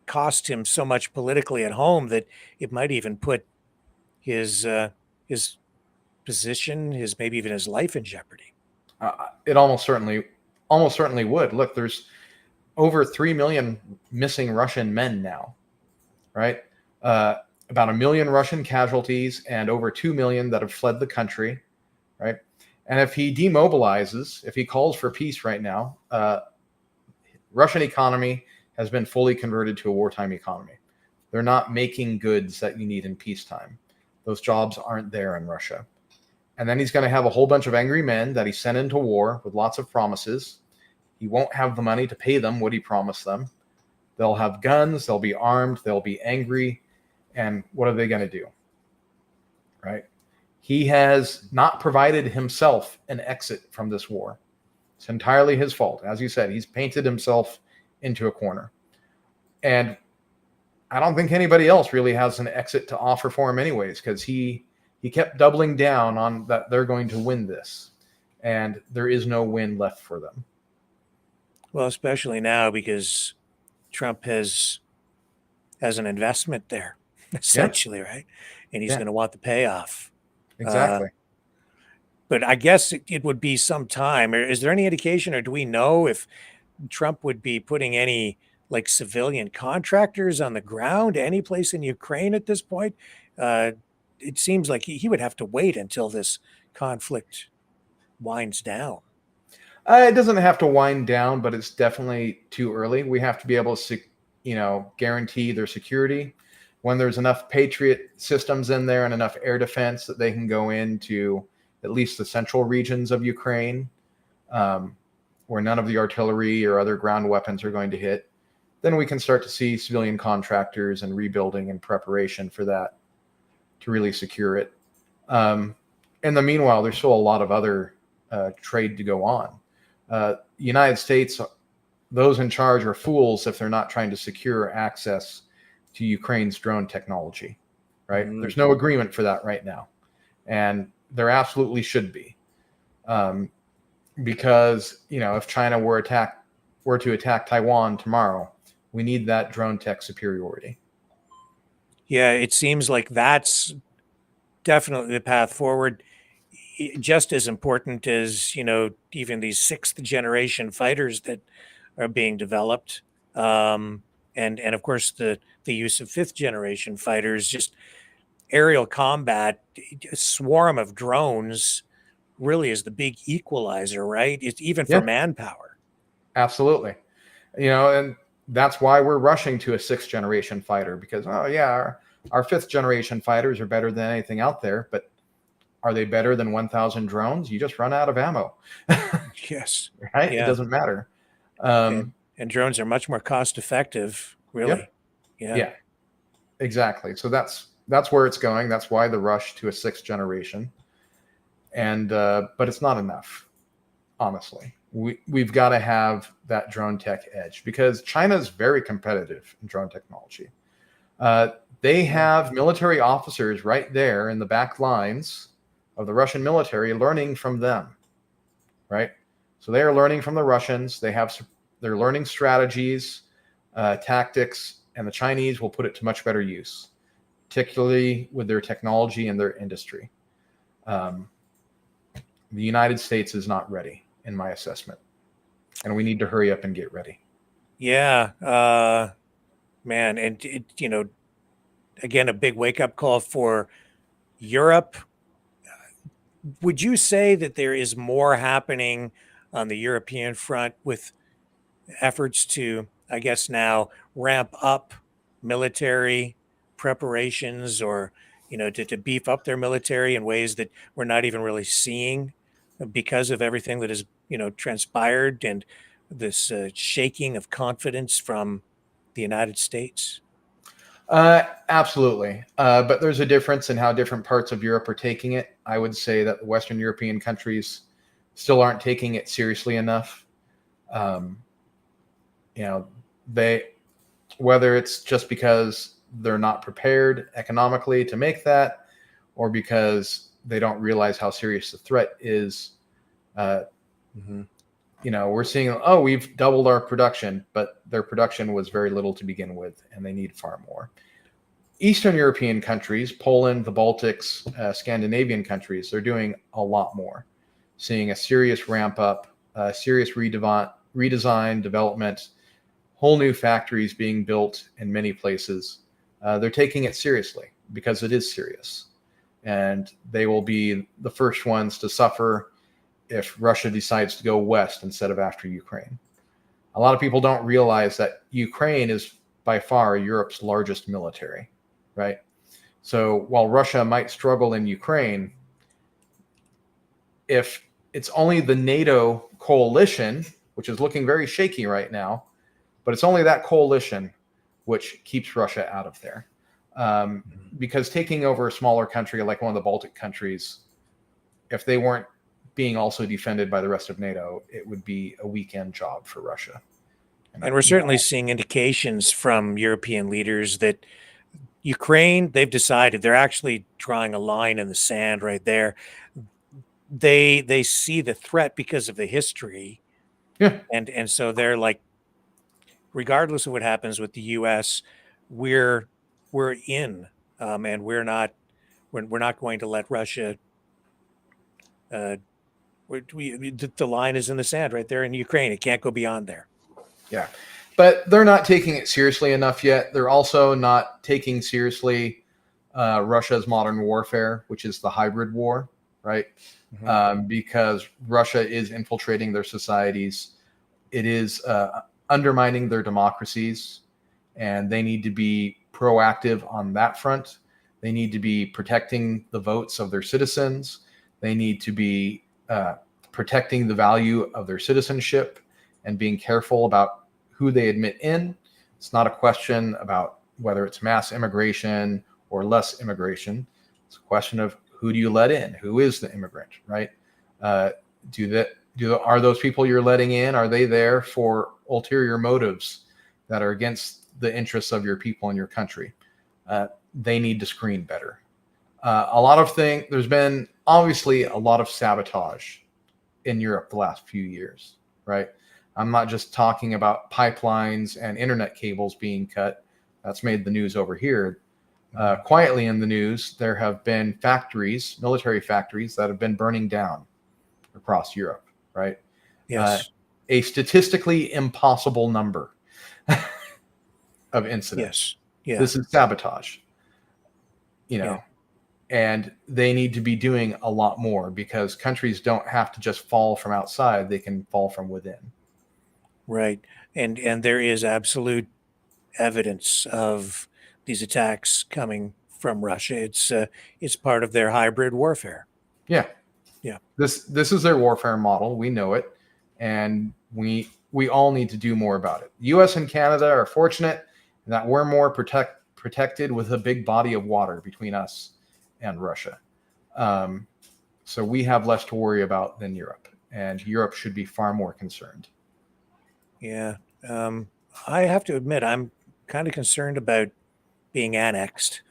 cost him so much politically at home that it might even put his position, maybe even his life in jeopardy. It almost certainly would. Look, there's over 3 million missing Russian men now, right? About 1 million Russian casualties and over 2 million that have fled the country, right? And if he demobilizes, if he calls for peace right now, Russian economy has been fully converted to a wartime economy. They're not making goods that you need in peacetime. Those jobs aren't there in Russia. And then he's going to have a whole bunch of angry men that he sent into war with lots of promises. He won't have the money to pay them what he promised them. They'll have guns, they'll be armed, they'll be angry. And what are they going to do? Right? He has not provided himself an exit from this war. It's entirely his fault. As you said, he's painted himself into a corner. And I don't think anybody else really has an exit to offer for him anyways, because he kept doubling down on that they're going to win this. And there is no win left for them. Well, especially now because Trump has an investment there, essentially, right? And he's going to want the payoff. Exactly. But I guess it would be some time. Is there any indication, or do we know if Trump would be putting any like civilian contractors on the ground any place in Ukraine at this point? It seems like he would have to wait until this conflict winds down. It doesn't have to wind down, but it's definitely too early. We have to be able to, guarantee their security. When there's enough Patriot systems in there and enough air defense that they can go into at least the central regions of Ukraine, where none of the artillery or other ground weapons are going to hit, then we can start to see civilian contractors and rebuilding and preparation for that to really secure it. In the meanwhile, there's still a lot of other trade to go on. The United States, those in charge are fools if they're not trying to secure access to Ukraine's drone technology, right? Mm-hmm. There's no agreement for that right now. And there absolutely should be. Because, if China were to attack Taiwan tomorrow, we need that drone tech superiority. Yeah, it seems like that's definitely the path forward. Just as important as, even these 6th generation fighters that are being developed. And of course, the use of 5th generation fighters, just aerial combat, a swarm of drones really is the big equalizer, right? It's even for Yeah, manpower. absolutely. And that's why we're rushing to a 6th generation fighter, because, oh yeah, our 5th generation fighters are better than anything out there, but are they better than 1,000 drones? You just run out of ammo. Yes. Right? It Yeah. doesn't matter. And drones are much more cost effective, really. Yep. Yeah, exactly. So that's where it's going. That's why the rush to a 6th generation. And but it's not enough, honestly. We've got to have that drone tech edge, because China is very competitive in drone technology. They have military officers right there in the back lines of the Russian military learning from them, right? So they are learning from the Russians. They're learning strategies, tactics, and the Chinese will put it to much better use, particularly with their technology and their industry. The United States is not ready, in my assessment, and we need to hurry up and get ready. Yeah, man, and again, a big wake up call for Europe. Would you say that there is more happening on the European front with efforts to, I guess now, ramp up military preparations, or to beef up their military in ways that we're not even really seeing because of everything that has transpired, and this shaking of confidence from the United States? Absolutely. But there's a difference in how different parts of Europe are taking it. I would say that the Western European countries still aren't taking it seriously enough. Whether it's just because they're not prepared economically to make that, or because they don't realize how serious the threat is. We're seeing, oh, we've doubled our production, but their production was very little to begin with, and they need far more. Eastern European countries, Poland, the Baltics, Scandinavian countries, they're doing a lot more, seeing a serious ramp up, serious redesign, development, whole new factories being built in many places. They're taking it seriously because it is serious. And they will be the first ones to suffer if Russia decides to go west instead of after Ukraine. A lot of people don't realize that Ukraine is by far Europe's largest military, right? So while Russia might struggle in Ukraine, if it's only the NATO coalition, which is looking very shaky right now, but it's only that coalition which keeps Russia out of there. Because taking over a smaller country like one of the Baltic countries, if they weren't being also defended by the rest of NATO, it would be a weekend job for Russia. And we're certainly seeing indications from European leaders that Ukraine, they've decided they're actually drawing a line in the sand right there. They see the threat because of the history. Yeah. And so they're like, regardless of what happens with the US, we're in, and we're not going to let Russia. The line is in the sand right there in Ukraine. It can't go beyond there. Yeah, but they're not taking it seriously enough yet. They're also not taking seriously Russia's modern warfare, which is the hybrid war, right? Because Russia is infiltrating their societies. It is undermining their democracies, and they need to be proactive on that front. They need to be protecting the votes of their citizens. They need to be protecting the value of their citizenship and being careful about who they admit in. It's not a question about whether it's mass immigration or less immigration. It's a question of who do you let in? Who is the immigrant, right? Are those people you're letting in, are they there for ulterior motives that are against the interests of your people and your country? They need to screen better. There's been obviously a lot of sabotage in Europe the last few years, right? I'm not just talking about pipelines and internet cables being cut. That's made the news over here. Quietly in the news, there have been factories, military factories, that have been burning down across Europe, right? Yes. a statistically impossible number of incidents. Yes. Yeah. This is sabotage, Yeah. and they need to be doing a lot more because countries don't have to just fall from outside. They can fall from within. Right. And there is absolute evidence of these attacks coming from Russia. It's part of their hybrid warfare. Yeah. Yeah. This is their warfare model. We know it, and we all need to do more about it. US and Canada are fortunate that we're more protected with a big body of water between us and Russia. So we have less to worry about than Europe, and Europe should be far more concerned. Yeah. I have to admit, I'm kind of concerned about being annexed.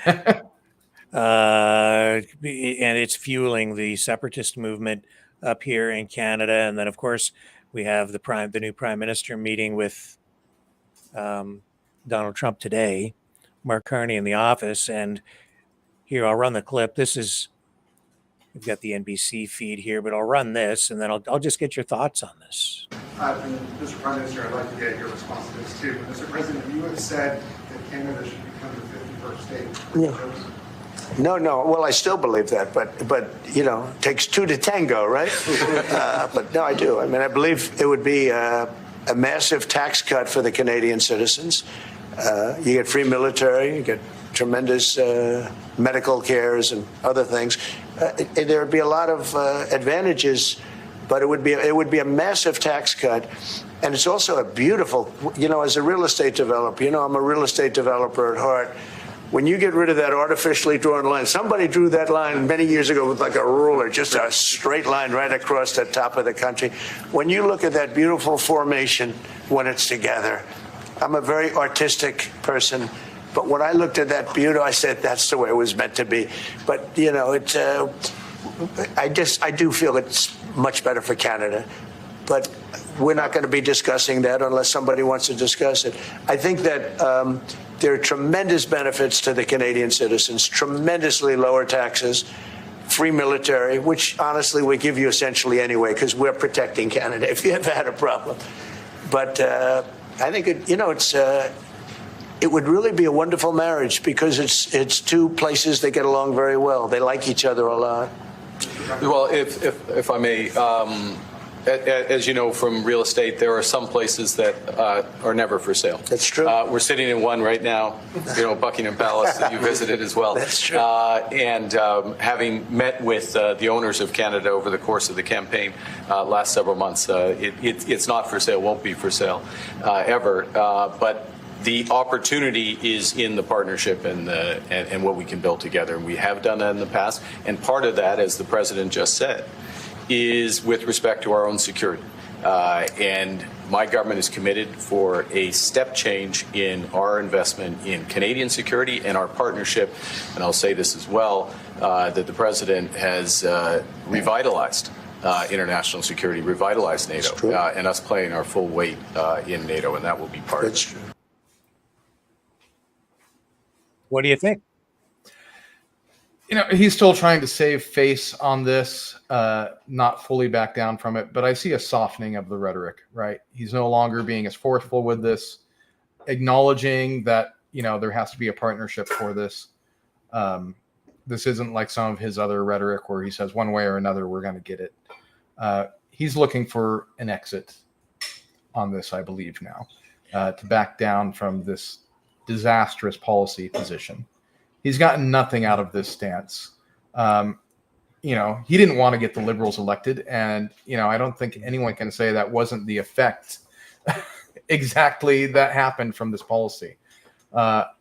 And it's fueling the separatist movement up here in Canada. And then, of course, we have the new prime minister meeting with Donald Trump today, Mark Carney in the office. And here, I'll run the clip. We've got the NBC feed here, but I'll run this, and then I'll just get your thoughts on this. And Mr. Prime Minister, I'd like to get your response to this too. Mr. President, you have said that Canada should become the 51st state. Yeah. No. Well, I still believe that, but it takes two to tango, right? But no, I do. I mean, I believe it would be a massive tax cut for the Canadian citizens. You get free military, you get tremendous medical cares and other things. There would be a lot of advantages, but it would be a massive tax cut. And it's also a beautiful, as a real estate developer, I'm a real estate developer at heart. When you get rid of that artificially drawn line, somebody drew that line many years ago with like a ruler, just a straight line right across the top of the country. When you look at that beautiful formation when it's together, I'm a very artistic person, but when I looked at that beauty, I said, that's the way it was meant to be. But, I do feel it's much better for Canada. But we're not going to be discussing that unless somebody wants to discuss it. I think that there are tremendous benefits to the Canadian citizens, tremendously lower taxes, free military, which honestly we give you essentially anyway because we're protecting Canada if you ever had a problem. But I think it would really be a wonderful marriage because it's two places that get along very well. They like each other a lot. Well, if I may, as you know from real estate, there are some places that are never for sale. That's true. We're sitting in one right now, Buckingham Palace that you visited as well. That's true. And having met with the owners of Canada over the course of the campaign last several months, it's not for sale, won't be for sale ever. But the opportunity is in the partnership and what we can build together. We have done that in the past. And part of that, as the president just said, is with respect to our own security. And my government is committed for a step change in our investment in Canadian security and our partnership. And I'll say this as well, that the president has revitalized international security, revitalized NATO, and us playing our full weight in NATO, and that will be part of it. That's true. What do you think? He's still trying to save face on this, not fully back down from it, but I see a softening of the rhetoric, right? He's no longer being as forceful with this, acknowledging that, there has to be a partnership for this. This isn't like some of his other rhetoric where he says one way or another, we're going to get it. He's looking for an exit on this, I believe now, to back down from this disastrous policy position. He's gotten nothing out of this stance. He didn't want to get the Liberals elected. And, I don't think anyone can say that wasn't the effect exactly that happened from this policy. But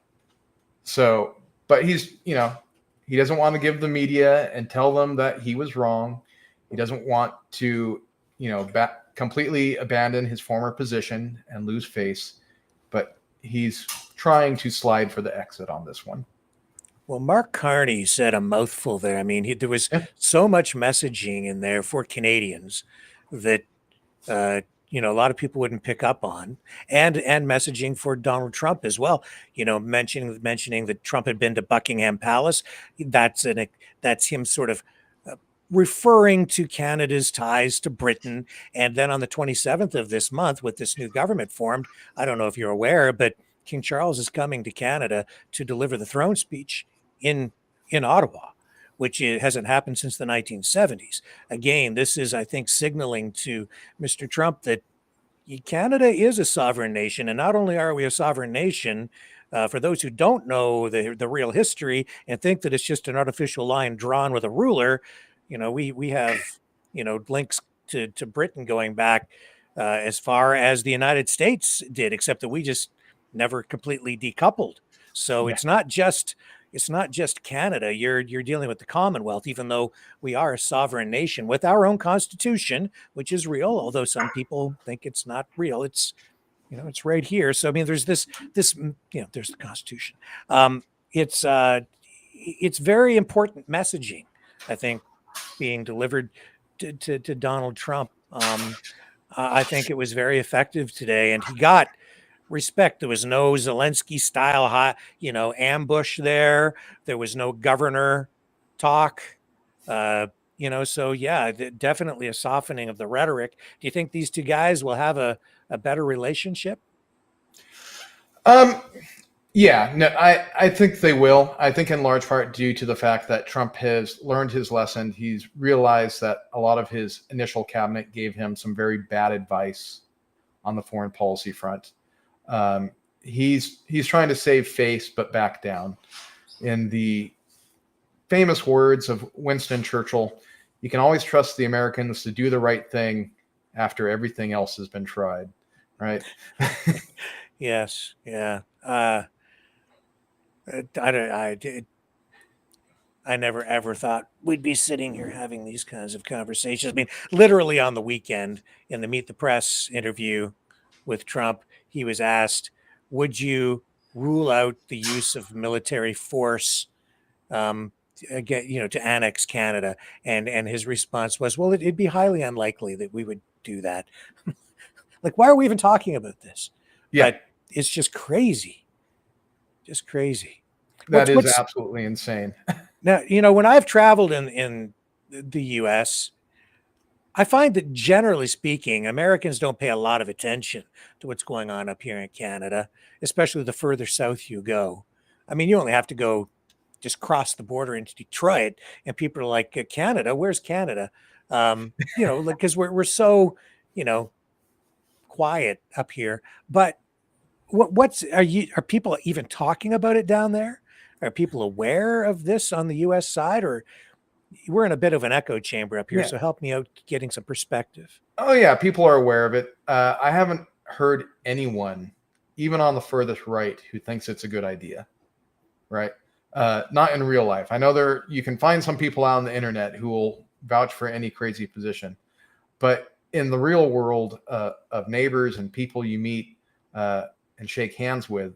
he's, he doesn't want to give the media and tell them that he was wrong. He doesn't want to, completely abandon his former position and lose face. But he's trying to slide for the exit on this one. Well, Mark Carney said a mouthful there. I mean, there was so much messaging in there for Canadians that, a lot of people wouldn't pick up on, and messaging for Donald Trump as well. Mentioning that Trump had been to Buckingham Palace. That's him sort of referring to Canada's ties to Britain. And then on the 27th of this month, with this new government formed, I don't know if you're aware, but King Charles is coming to Canada to deliver the throne speech in Ottawa, which hasn't happened since the 1970s. Again, this is, I think, signaling to Mr. Trump that Canada is a sovereign nation. And not only are we a sovereign nation, for those who don't know the real history and think that it's just an artificial line drawn with a ruler, we have, links to Britain going back as far as the United States did, except that we just never completely decoupled. So Yeah. it's not just Canada. You're dealing with the Commonwealth, even though we are a sovereign nation with our own constitution, which is real, although some people think it's not real. It's right here. So I mean, there's this there's the Constitution. It's very important messaging, I think, being delivered to Donald Trump. I think it was very effective today, and he got respect. There was no Zilinski style, ambush there. There was no governor talk. So yeah, definitely a softening of the rhetoric. Do you think these two guys will have a better relationship? Yeah, no, I think they will. I think in large part due to the fact that Trump has learned his lesson. He's realized that a lot of his initial cabinet gave him some very bad advice on the foreign policy front. He's trying to save face but back down. In the famous words of Winston Churchill, you can always trust the Americans to do the right thing after everything else has been tried, right? Yes, yeah. I never ever thought we'd be sitting here having these kinds of conversations. I mean, literally on the weekend in the Meet the Press interview with Trump, he was asked, would you rule out the use of military force to annex Canada? And his response was, well, it'd be highly unlikely that we would do that. Like, why are we even talking about this? Yeah. But it's just crazy. Just crazy. That is absolutely insane. Now, when I've traveled in the U.S., I find that generally speaking, Americans don't pay a lot of attention to what's going on up here in Canada, especially the further south you go. I mean, you only have to go just cross the border into Detroit, and people are like, Canada? Where's Canada? Because we're so, quiet up here. But are people even talking about it down there? Are people aware of this on the U.S. side, or we're in a bit of an echo chamber up here? Yeah. So help me out getting some perspective. Oh yeah, people are aware of it. I haven't heard anyone, even on the furthest right, who thinks it's a good idea. Right? Not in real life. I know you can find some people out on the internet who will vouch for any crazy position, but in the real world of neighbors and people you meet and shake hands with,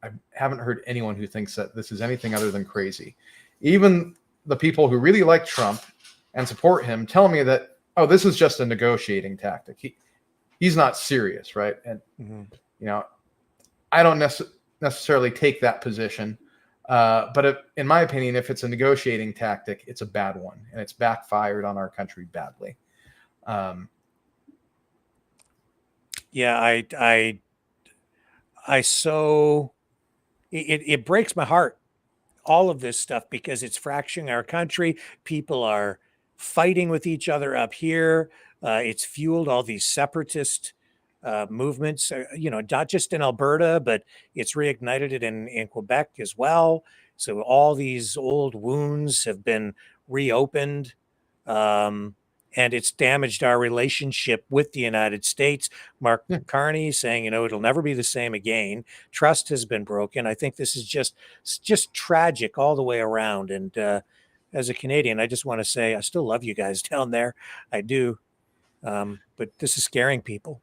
I haven't heard anyone who thinks that this is anything other than crazy. Even the people who really like Trump and support him tell me that, oh, this is just a negotiating tactic. He's not serious, right? And I don't necessarily take that position. But in my opinion, if it's a negotiating tactic, it's a bad one, and it's backfired on our country badly. It breaks my heart, all of this stuff, because it's fracturing our country. People are fighting with each other up here. It's fueled all these separatist movements, not just in Alberta, but it's reignited it in Quebec as well. So all these old wounds have been reopened, and it's damaged our relationship with the United States. Mark Carney saying, it'll never be the same again. Trust has been broken. I think this is just tragic all the way around. And as a Canadian, I just want to say I still love you guys down there. I do. But this is scaring people.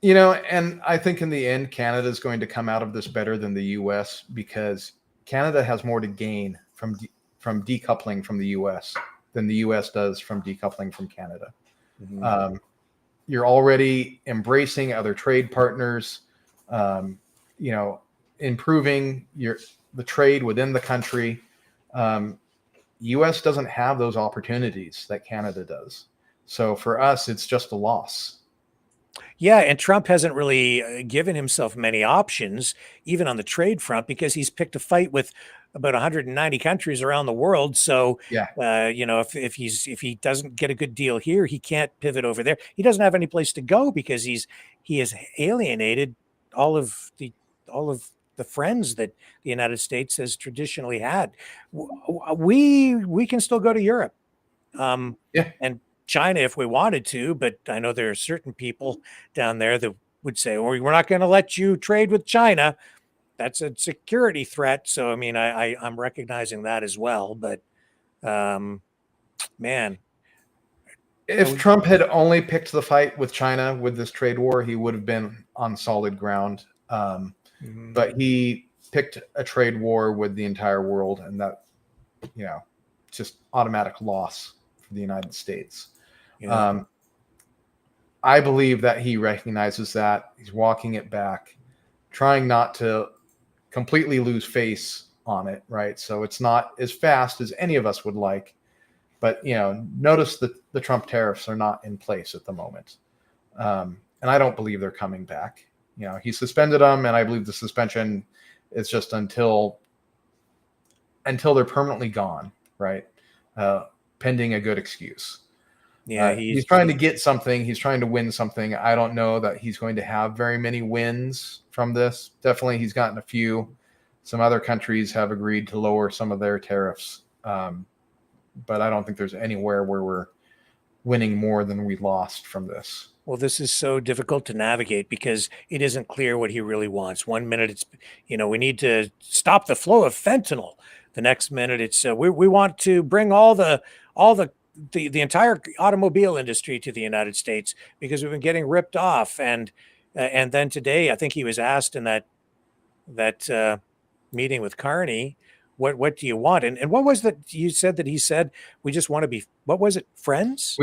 And I think in the end, Canada is going to come out of this better than the U.S. because Canada has more to gain from decoupling from the U.S. than the U.S. does from decoupling from Canada. Mm-hmm. You're already embracing other trade partners, improving the trade within the country. U.S. doesn't have those opportunities that Canada does. So for us, it's just a loss. Yeah, and Trump hasn't really given himself many options, even on the trade front, because he's picked a fight with about 190 countries around the world. So, Yeah. if he doesn't get a good deal here, he can't pivot over there. He doesn't have any place to go because he has alienated all of the friends that the United States has traditionally had. We can still go to Europe. Yeah. And China if we wanted to, but I know there are certain people down there that would say, "Oh, we're not going to let you trade with China. That's a security threat." So, I mean, I'm recognizing that as well. But, man, If Trump had only picked the fight with China with this trade war, he would have been on solid ground. But he picked a trade war with the entire world, and that, just automatic loss for the United States. Yeah. I believe that he recognizes that. He's walking it back, trying not to completely lose face on it, right? So it's not as fast as any of us would like. But, notice that the Trump tariffs are not in place at the moment. And I don't believe they're coming back. He suspended them, and I believe the suspension is just until they're permanently gone, right? Pending a good excuse. Yeah, he's trying to get something. He's trying to win something. I don't know that he's going to have very many wins from this. Definitely, he's gotten a few. Some other countries have agreed to lower some of their tariffs. But I don't think there's anywhere where we're winning more than we lost from this. Well, this is so difficult to navigate because it isn't clear what he really wants. One minute it's, we need to stop the flow of fentanyl. The next minute it's, we want to bring all the entire automobile industry to the United States because we've been getting ripped off. And then today, I think he was asked in that meeting with Carney, what do you want? And what was that you said that he said? We just want to be, what was it? Friends?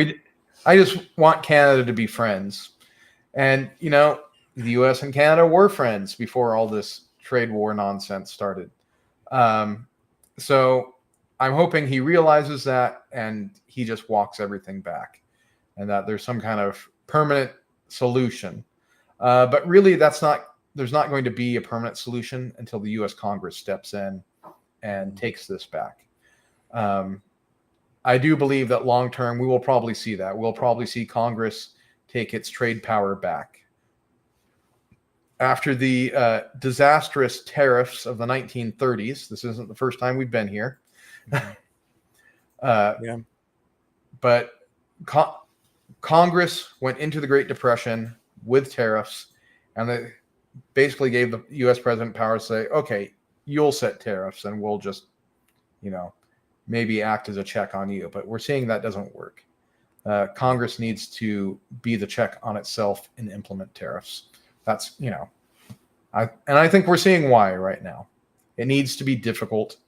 I just want Canada to be friends. And, the U.S. and Canada were friends before all this trade war nonsense started. So I'm hoping he realizes that and he just walks everything back and that there's some kind of permanent solution. But really, there's not going to be a permanent solution until the U.S. Congress steps in and takes this back. I do believe that long term, we will probably see that. We'll probably see Congress take its trade power back. After the disastrous tariffs of the 1930s, this isn't the first time we've been here. Yeah. But Congress went into the Great Depression with tariffs, and they basically gave the U.S. president power to say, okay, you'll set tariffs and we'll just, maybe act as a check on you. But we're seeing that doesn't work. Congress needs to be the check on itself and implement tariffs. That's, I think we're seeing why right now. It needs to be difficult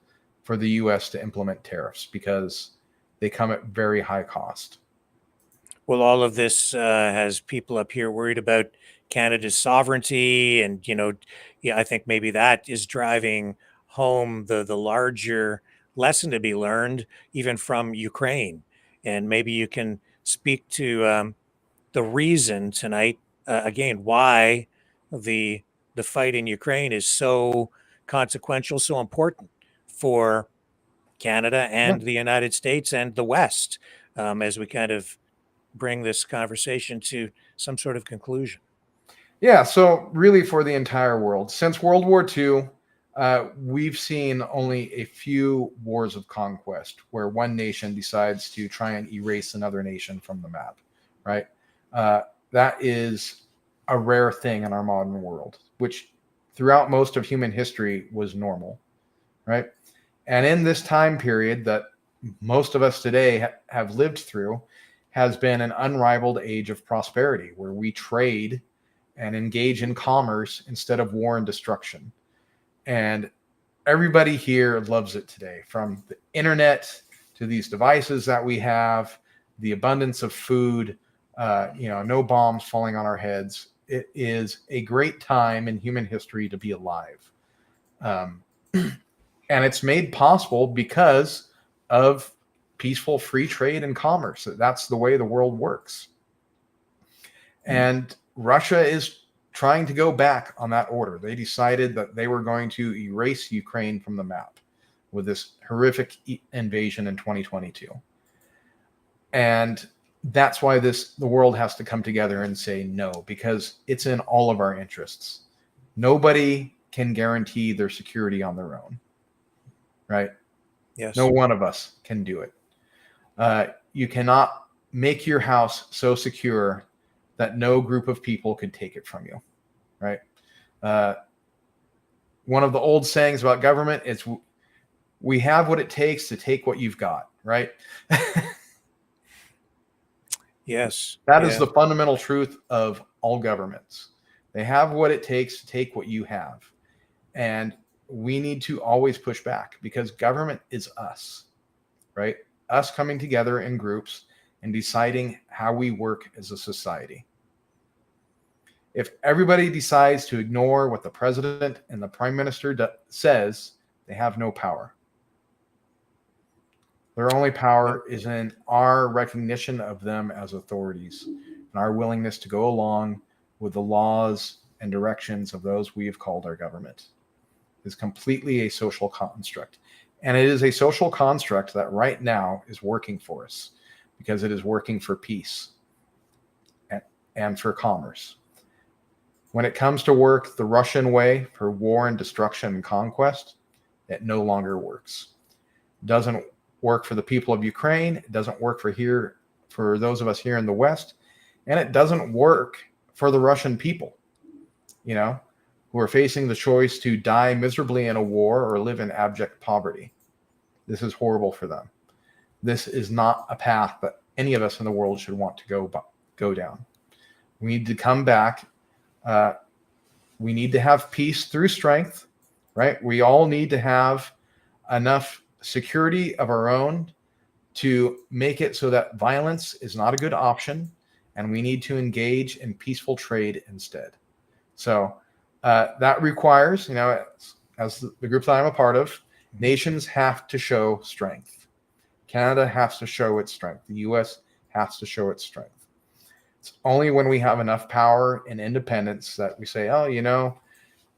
for the U.S. to implement tariffs because they come at very high cost. Well, all of this has people up here worried about Canada's sovereignty. And, I think maybe that is driving home the larger lesson to be learned, even from Ukraine. And maybe you can speak to the reason tonight, again, why the fight in Ukraine is so consequential, so important for Canada and the United States and the West, as we kind of bring this conversation to some sort of conclusion. Yeah, so really for the entire world. Since World War II, we've seen only a few wars of conquest where one nation decides to try and erase another nation from the map, right? That is a rare thing in our modern world, which throughout most of human history was normal, right? And in this time period that most of us today have lived through has been an unrivaled age of prosperity where we trade and engage in commerce instead of war and destruction. And everybody here loves it today, from the internet to these devices that we have, the abundance of food, no bombs falling on our heads. It is a great time in human history to be alive. And it's made possible because of peaceful free trade and commerce. That's the way the world works. And Russia is trying to go back on that order. They decided that they were going to erase Ukraine from the map with this horrific invasion in 2022. And that's why the world has to come together and say no, because it's in all of our interests. Nobody can guarantee their security on their own, right? Yes. No one of us can do it. You cannot make your house so secure that no group of people could take it from you, right? One of the old sayings about government is, we have what it takes to take what you've got, right? Yes. That is the fundamental truth of all governments. They have what it takes to take what you have. And we need to always push back, because government is us, right? Us coming together in groups and deciding how we work as a society. If everybody decides to ignore what the president and the prime minister says, they have no power. Their only power is in our recognition of them as authorities and our willingness to go along with the laws and directions of those we have called our government. It's completely a social construct. And it is a social construct that right now is working for us, because it is working for peace and for commerce. When it comes to work the Russian way for war and destruction and conquest, it no longer works. It doesn't work for the people of Ukraine. It doesn't work for those of us here in the West. And it doesn't work for the Russian people, who are facing the choice to die miserably in a war or live in abject poverty. This is horrible for them. This is not a path that any of us in the world should want to go down. We need to come back. We need to have peace through strength, right? We all need to have enough security of our own to make it so that violence is not a good option, and we need to engage in peaceful trade instead. So that requires, as the group that I'm a part of, nations have to show strength. Canada has to show its strength. The U.S. has to show its strength. It's only when we have enough power and independence that we say,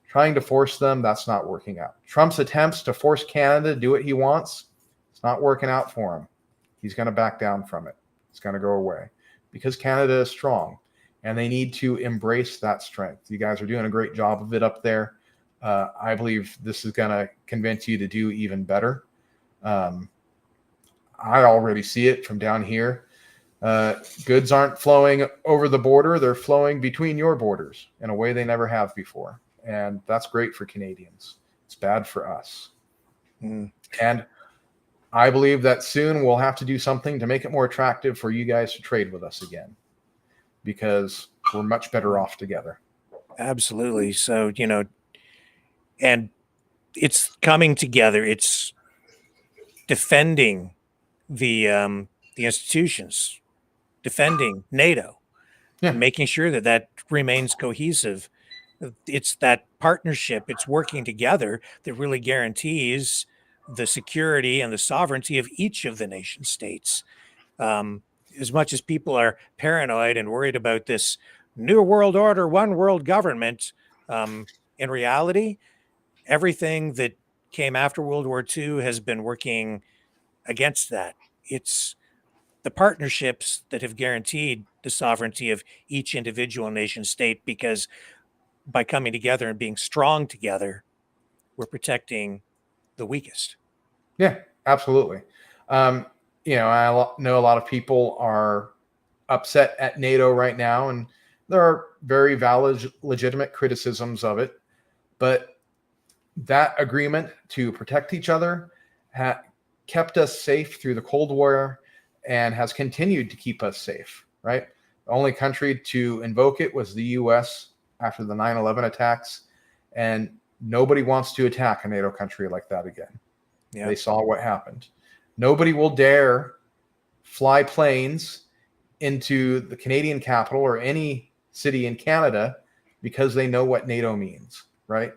trying to force them, that's not working out. Trump's attempts to force Canada to do what he wants, it's not working out for him. He's going to back down from it. It's going to go away, because Canada is strong, and they need to embrace that strength. You guys are doing a great job of it up there. I believe this is going to convince you to do even better. I already see it from down here. Goods aren't flowing over the border. They're flowing between your borders in a way they never have before. And that's great for Canadians. It's bad for us. And I believe that soon we'll have to do something to make it more attractive for you guys to trade with us again, because we're much better off together. Absolutely. So, and it's coming together. It's defending the institutions, defending NATO, and making sure that remains cohesive. It's that partnership, it's working together that really guarantees the security and the sovereignty of each of the nation states. As much as people are paranoid and worried about this new world order, one world government, in reality, everything that came after World War II has been working against that. It's the partnerships that have guaranteed the sovereignty of each individual nation state, because by coming together and being strong together, we're protecting the weakest. Yeah, absolutely. I know a lot of people are upset at NATO right now, and there are very valid, legitimate criticisms of it. But that agreement to protect each other kept us safe through the Cold War and has continued to keep us safe, right? The only country to invoke it was the U.S. after the 9/11 attacks, and nobody wants to attack a NATO country like that again. Yeah. They saw what happened. Nobody will dare fly planes into the Canadian capital or any city in Canada because they know what NATO means, right?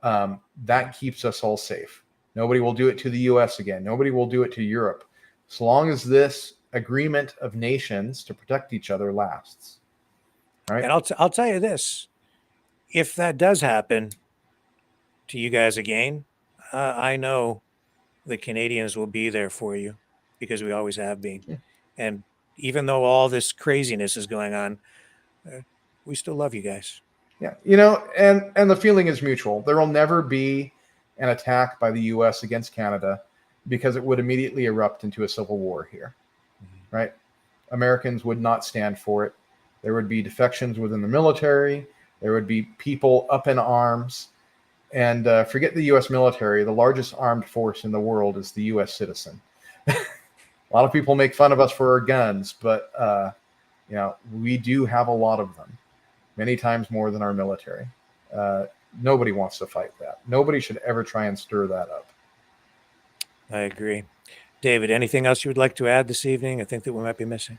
That keeps us all safe. Nobody will do it to the US again. Nobody will do it to Europe. As long as this agreement of nations to protect each other lasts. Right? And I'll tell you this, if that does happen to you guys again, I know the Canadians will be there for you because we always have been. Yeah. And even though all this craziness is going on, we still love you guys. Yeah, you know, and the feeling is mutual. There will never be an attack by the U.S. against Canada because it would immediately erupt into a civil war here, right? Americans would not stand for it. There would be defections within the military. There would be people up in arms. And forget the U.S. military. The largest armed force in the world is the U.S. citizen. A lot of people make fun of us for our guns, but you know, we do have a lot of them, many times more than our military. Nobody wants to fight that. Nobody should ever try and stir that up. I agree. David, anything else you would like to add this evening? I think that we might be missing.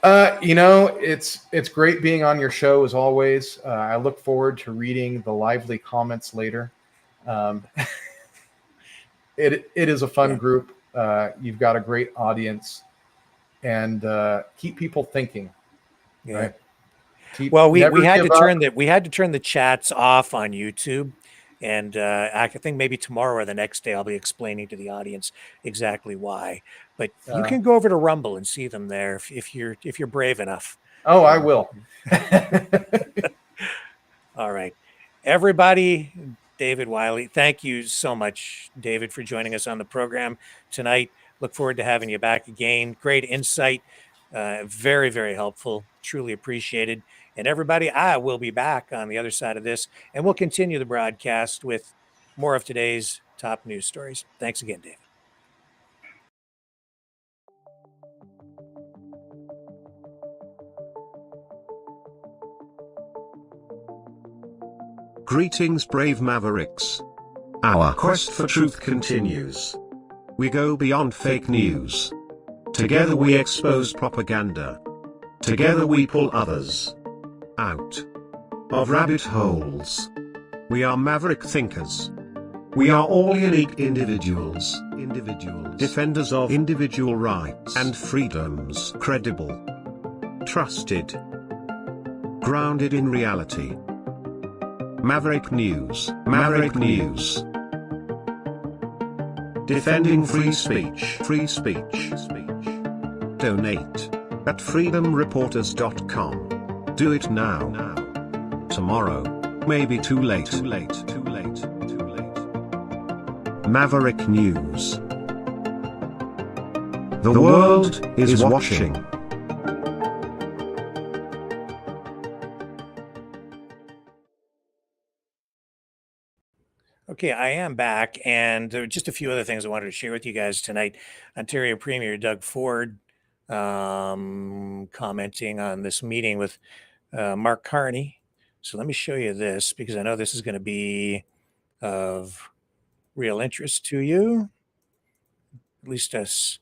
You know, it's great being on your show as always. I look forward to reading the lively comments later. It is a fun group. You've got a great audience, and keep people thinking. Yeah. Right? We had to turn the chats off on YouTube, and I think maybe tomorrow or the next day I'll be explaining to the audience exactly why. But you can go over to Rumble and see them there if you're brave enough. Oh, I will. All right, everybody. David Wiley, thank you so much, David, for joining us on the program tonight. Look forward to having you back again. Great insight, very, very helpful. Truly appreciated. And everybody, I will be back on the other side of this, and we'll continue the broadcast with more of today's top news stories. Thanks again, David. Greetings, brave Mavericks. Our quest for truth continues. We go beyond fake news. Together we expose propaganda. Together we pull others out of rabbit holes. We are maverick thinkers. We are all unique individuals, defenders of individual rights and freedoms, credible, trusted, grounded in reality. Maverick News, defending free speech, Donate at freedomreporters.com. Do it now. Tomorrow may be too late. Maverick News. The world is watching. Okay, I am back, and there are just a few other things I wanted to share with you guys tonight. Ontario Premier Doug Ford commenting on this meeting with Mark Carney. So let me show you this, because I know this is going to be of real interest to you, at least us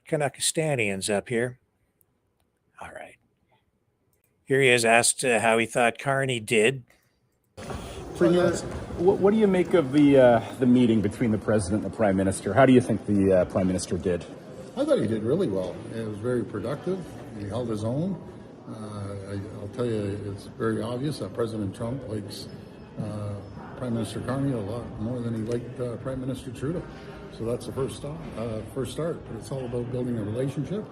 Canuckistanians up here. All right. Here he is asked how he thought Carney did. Premier, what do you make of the meeting between the president and the prime minister? How do you think the prime minister did? I thought he did really well. It was very productive. He held his own. I'll tell you, it's very obvious that President Trump likes Prime Minister Carney a lot more than he liked Prime Minister Trudeau. So that's the first start. But it's all about building a relationship,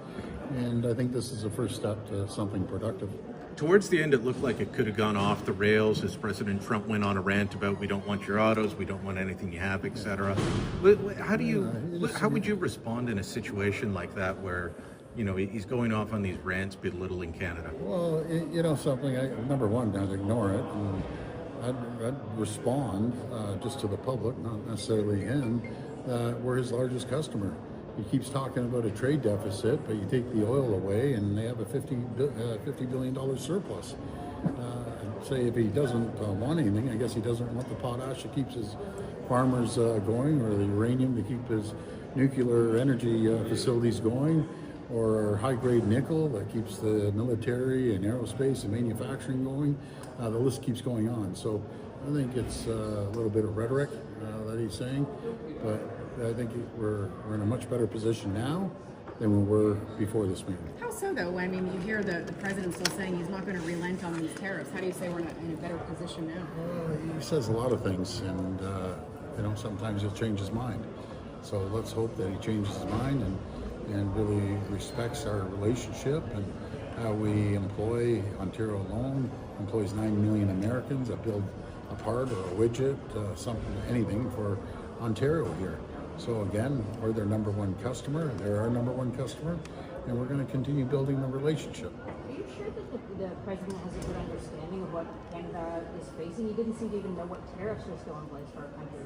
and I think this is the first step to something productive. Towards the end, it looked like it could have gone off the rails as President Trump went on a rant about we don't want your autos, we don't want anything you have, etc. How would you respond in a situation like that where, you know, he's going off on these rants belittling Canada? Well, you know something, number one, I'd ignore it. And I'd respond just to the public, not necessarily him. We're his largest customer. He keeps talking about a trade deficit, but you take the oil away and they have a $50 billion surplus. Say if he doesn't want anything, I guess he doesn't want the potash that keeps his farmers going, or the uranium to keep his nuclear energy facilities going, or high-grade nickel that keeps the military and aerospace and manufacturing going. The list keeps going on. So I think it's a little bit of rhetoric that he's saying. But I think we're in a much better position now than we were before this meeting. How so, though? I mean, you hear the president still saying he's not going to relent on these tariffs. How do you say we're in a better position now? He says a lot of things, and sometimes he'll change his mind. So let's hope that he changes his mind and really respects our relationship and how we employ. Ontario alone employs 9 million Americans that build a part or a widget, anything for Ontario here. So again, we're their number one customer. They're our number one customer, and we're going to continue building the relationship. Are you sure that the president has a good understanding of what Canada is facing? He didn't seem to even know what tariffs are still in place for our country.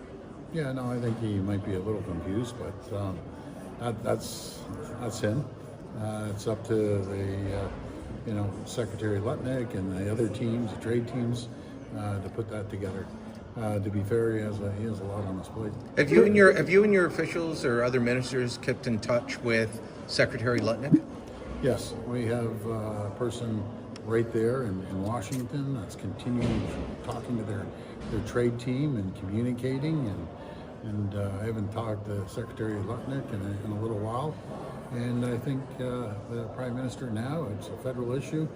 Yeah, no, I think he might be a little confused, but that's him. It's up to the Secretary Lutnick and the other teams, the trade teams, to put that together. To be fair, he has a lot on his plate. Have you and your officials or other ministers kept in touch with Secretary Lutnick? Yes, we have a person right there in Washington that's continuing talking to their trade team and communicating, and I haven't talked to Secretary Lutnick in a little while, and I think the Prime Minister now, it's a federal issue.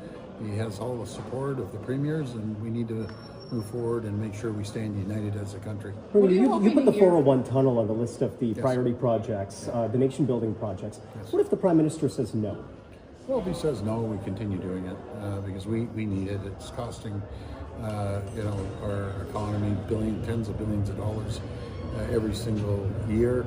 He has all the support of the premiers, and we need to move forward and make sure we stand united as a country. You put the 401 tunnel on the list of the priority projects, the nation building projects. Yes. What if the Prime Minister says no? Well, if he says no, we continue doing it because we need it. It's costing our economy tens of billions of dollars every single year,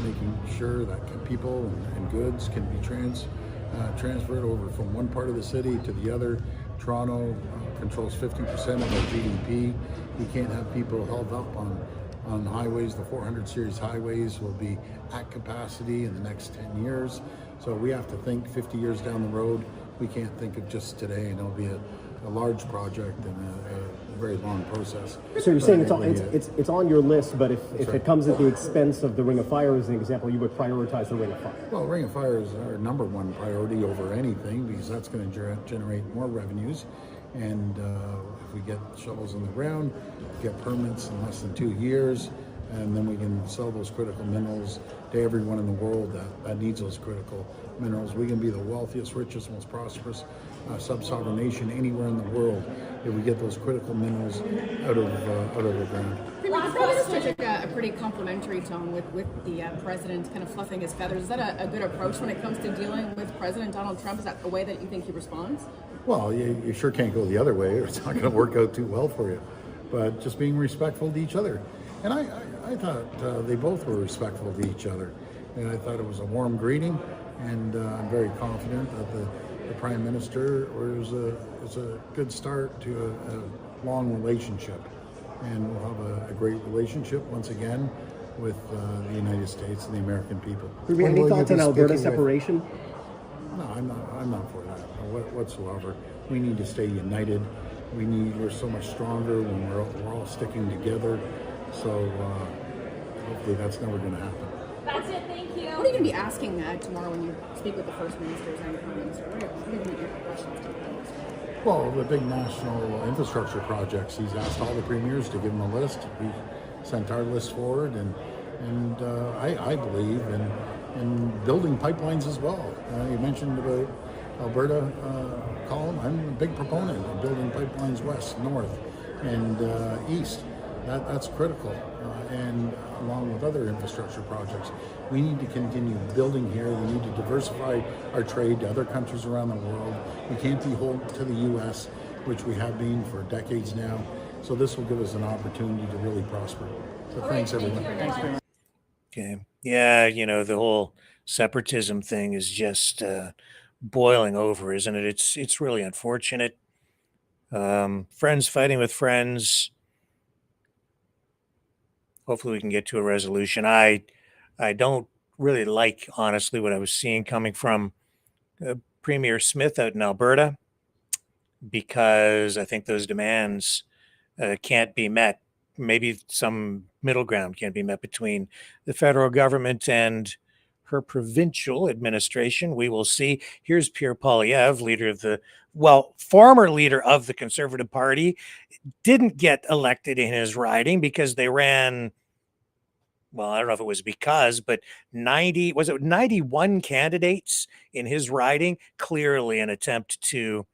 making sure that people and goods can be transferred over from one part of the city to the other. Toronto controls 50% of our GDP. We can't have people held up on highways. The 400 series highways will be at capacity in the next 10 years. So we have to think 50 years down the road. We can't think of just today, and it'll be a large project and a very long process. So you're saying it's on your list, but if it comes at the expense of the Ring of Fire, as an example, you would prioritize the Ring of Fire? Well, Ring of Fire is our number one priority over anything because that's going to generate more revenues. And if we get shovels in the ground, get permits in less than 2 years, and then we can sell those critical minerals to everyone in the world that needs those critical minerals. We can be the wealthiest, richest, most prosperous sub-sovereign nation anywhere in the world if we get those critical minerals out of the ground. The Prime Minister took a pretty complimentary tone with the president kind of fluffing his feathers. Is that a good approach when it comes to dealing with President Donald Trump? Is that the way that you think he responds? Well, you sure can't go the other way. It's not going to work out too well for you. But just being respectful to each other. And I thought they both were respectful to each other. And I thought it was a warm greeting. And I'm very confident that the Prime Minister is a good start to a long relationship. And we'll have a great relationship once again with the United States and the American people. Any thoughts on Alberta separation? No, I'm not for that whatsoever. We need to stay united. We're so much stronger when we're all sticking together. So hopefully that's never going to happen. That's it. Thank you. What are you going to be asking tomorrow when you speak with the First Ministers and the Prime Minister? What are going to be your questions to the Prime Minister? Well, the big national infrastructure projects. He's asked all the premiers to give him a list. We sent our list forward, and I believe in building pipelines as well. You mentioned about Alberta, Colin. I'm a big proponent of building pipelines west, north, and east. That's critical, and along with other infrastructure projects, we need to continue building here. We need to diversify our trade to other countries around the world. We can't be beholden to the U.S., which we have been for decades now. So this will give us an opportunity to really prosper. So thanks, everyone. Thanks very much. Okay. Yeah, the whole separatism thing is just boiling over, isn't it? It's really unfortunate. Friends fighting with friends. Hopefully we can get to a resolution. I don't really like, honestly, what I was seeing coming from Premier Smith out in Alberta, because I think those demands can't be met. Maybe some middle ground can't be met between the federal government and her provincial administration. We will see. Here's Pierre Poilievre, former leader of the Conservative Party, didn't get elected in his riding because they ran well, I don't know if it was because, but 91 candidates in his riding, clearly an attempt to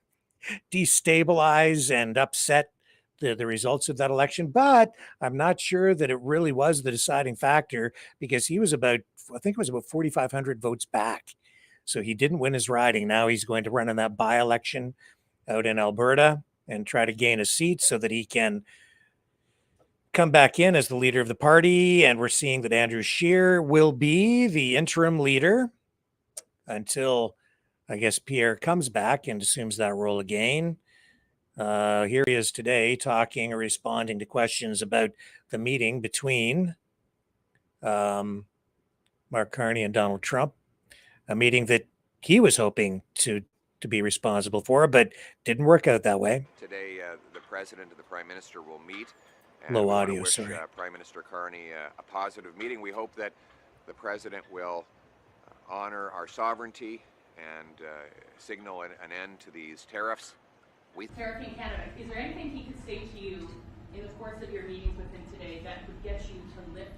destabilize and upset the results of that election. But I'm not sure that it really was the deciding factor, because he was about, I think it was about 4,500 votes back. So he didn't win his riding. Now he's going to run in that by-election out in Alberta and try to gain a seat so that he can come back in as the leader of the party. And we're seeing that Andrew Scheer will be the interim leader until, I guess, Pierre comes back and assumes that role again. Here he is today talking or responding to questions about the meeting between Mark Carney and Donald Trump, a meeting that he was hoping to be responsible for, but didn't work out that way. Today, the president and the prime minister will meet. Low audio, sorry. Prime Minister Carney a positive meeting. We hope that the president will honor our sovereignty and signal an end to these tariffs. Tariff in Canada. Is there anything he could say to you in the course of your meetings with him today that would get you to lift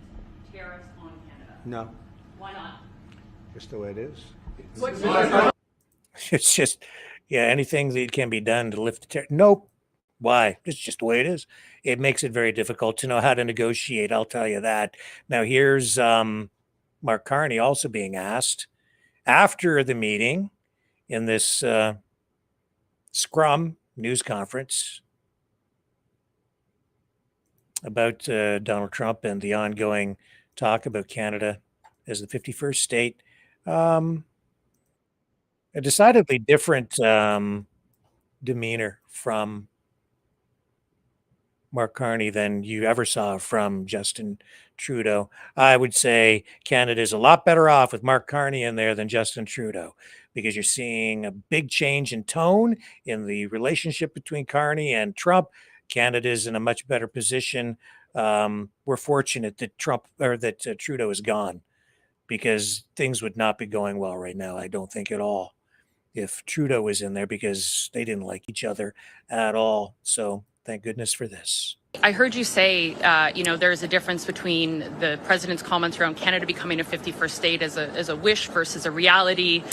tariffs on Canada? No. Why not? Just the way it is. It's just, yeah, anything that can be done to lift the tariff. Nope. Why? It's just the way it is. It makes it very difficult to know how to negotiate, I'll tell you that. Now, here's Mark Carney also being asked after the meeting in this Scrum news conference about Donald Trump and the ongoing talk about Canada as the 51st state. A decidedly different demeanor from Mark Carney than you ever saw from Justin Trudeau. I would say Canada is a lot better off with Mark Carney in there than Justin Trudeau, because you're seeing a big change in tone in the relationship between Carney and Trump. Canada is in a much better position. We're fortunate that Trudeau is gone, because things would not be going well right now, I don't think, at all, if Trudeau was in there, because they didn't like each other at all. So thank goodness for this. I heard you say, there's a difference between the president's comments around Canada becoming a 51st state as a wish versus a reality.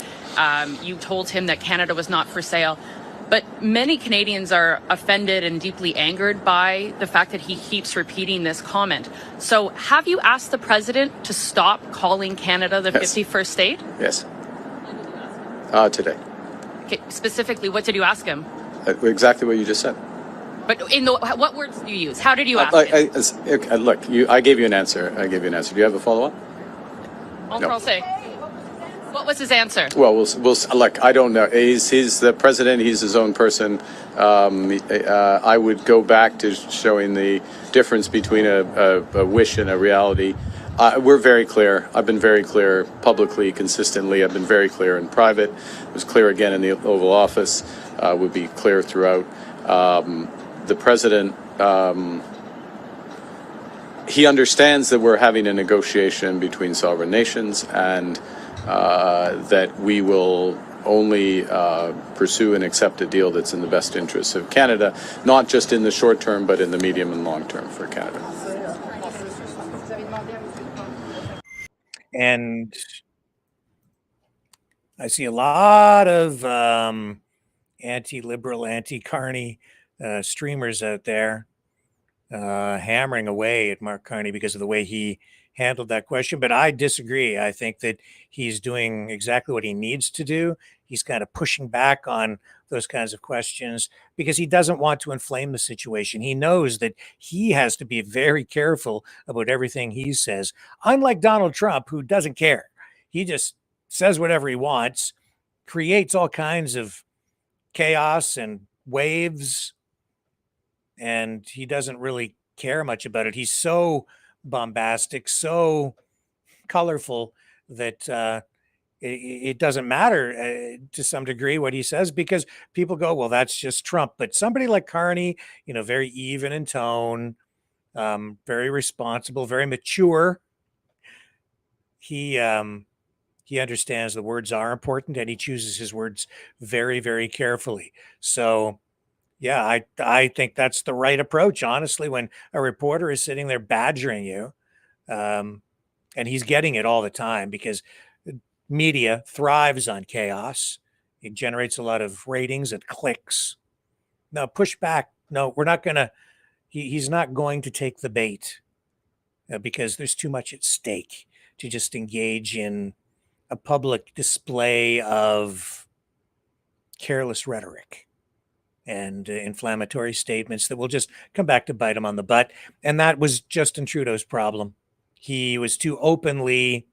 You told him that Canada was not for sale. But many Canadians are offended and deeply angered by the fact that he keeps repeating this comment. So have you asked the president to stop calling Canada the 51st state? Yes. Today. Okay, specifically, what did you ask him? Exactly what you just said. But what words did you use? How did you ask him? Look, I gave you an answer. Do you have a follow-up? No. What was his answer? Well, we'll look. I don't know. He's the president. He's his own person. I would go back to showing the difference between a wish and a reality. We're very clear. I've been very clear publicly, consistently. I've been very clear in private. It was clear again in the Oval Office. Would be clear throughout. The president, he understands that we're having a negotiation between sovereign nations, and that we will only pursue and accept a deal that's in the best interests of Canada, not just in the short term, but in the medium and long term for Canada. And I see a lot of anti-liberal, anti-Carney streamers out there hammering away at Mark Carney because of the way he handled that question. But I disagree. I think that he's doing exactly what he needs to do. He's kind of pushing back on those kinds of questions because he doesn't want to inflame the situation. He knows that he has to be very careful about everything he says, unlike Donald Trump, who doesn't care. He just says whatever he wants, creates all kinds of chaos and waves, and he doesn't really care much about it. He's so bombastic, so colorful that it doesn't matter to some degree what he says, because people go, well, that's just Trump. But somebody like Carney, very even in tone, very responsible, very mature. He understands the words are important, and he chooses his words very, very carefully. So yeah, I think that's the right approach, honestly. When a reporter is sitting there badgering you, And he's getting it all the time because media thrives on chaos. It generates a lot of ratings and clicks. No, push back. No, we're not going to, he's not going to take the bait because there's too much at stake to just engage in a public display of careless rhetoric and inflammatory statements that will just come back to bite him on the butt. And that was Justin Trudeau's problem. He was too openly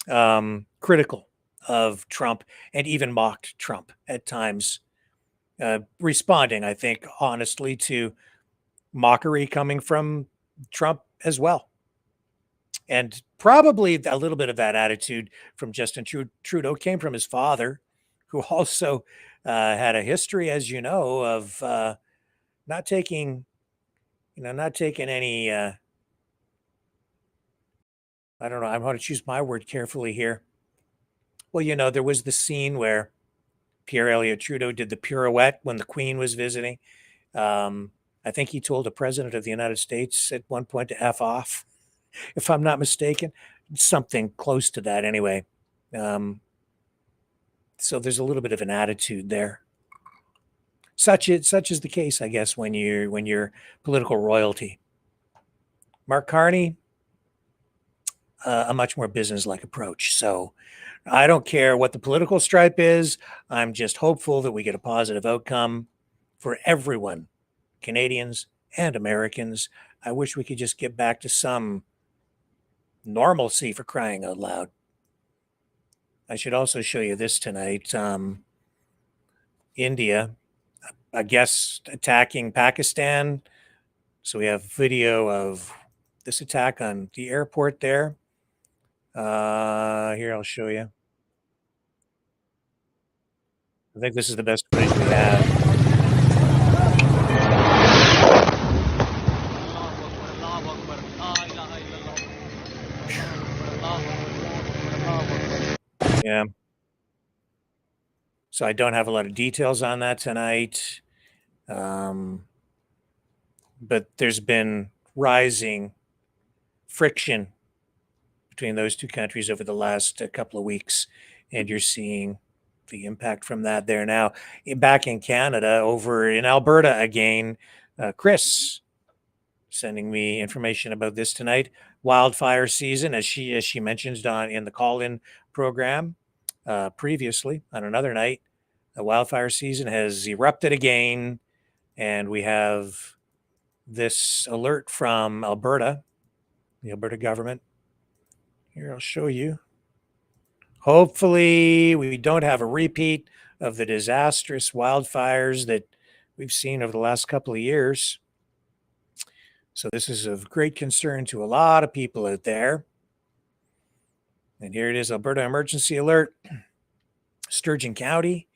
critical of Trump and even mocked Trump at times, responding, I think, honestly to mockery coming from Trump as well. And probably a little bit of that attitude from Justin Trudeau came from his father, who also had a history, as you know, of not taking any, I don't know, I'm going to choose my word carefully here. Well, you know, there was the scene where Pierre Elliott Trudeau did the pirouette when the Queen was visiting. I think he told the President of the United States at one point to F off, if I'm not mistaken. Something close to that anyway. So there's a little bit of an attitude there. Such is the case, I guess, when you're political royalty. Mark Carney, a much more business-like approach. So I don't care what the political stripe is. I'm just hopeful that we get a positive outcome for everyone, Canadians and Americans. I wish we could just get back to some normalcy, for crying out loud. I should also show you this tonight. India, I guess, attacking Pakistan. So we have video of this attack on the airport there. Here, I'll show you. I think this is the best footage we have. Yeah. So I don't have a lot of details on that tonight. But there's been rising friction between those two countries over the last couple of weeks, and you're seeing the impact from that there now. Back in Canada, over in Alberta again, Chris sending me information about this tonight. Wildfire season, as she mentioned in the call-in program previously on another night, the wildfire season has erupted again, and we have this alert from Alberta, the Alberta government. Here, I'll show you. Hopefully, we don't have a repeat of the disastrous wildfires that we've seen over the last couple of years. So this is of great concern to a lot of people out there. And here it is, Alberta emergency alert. Sturgeon County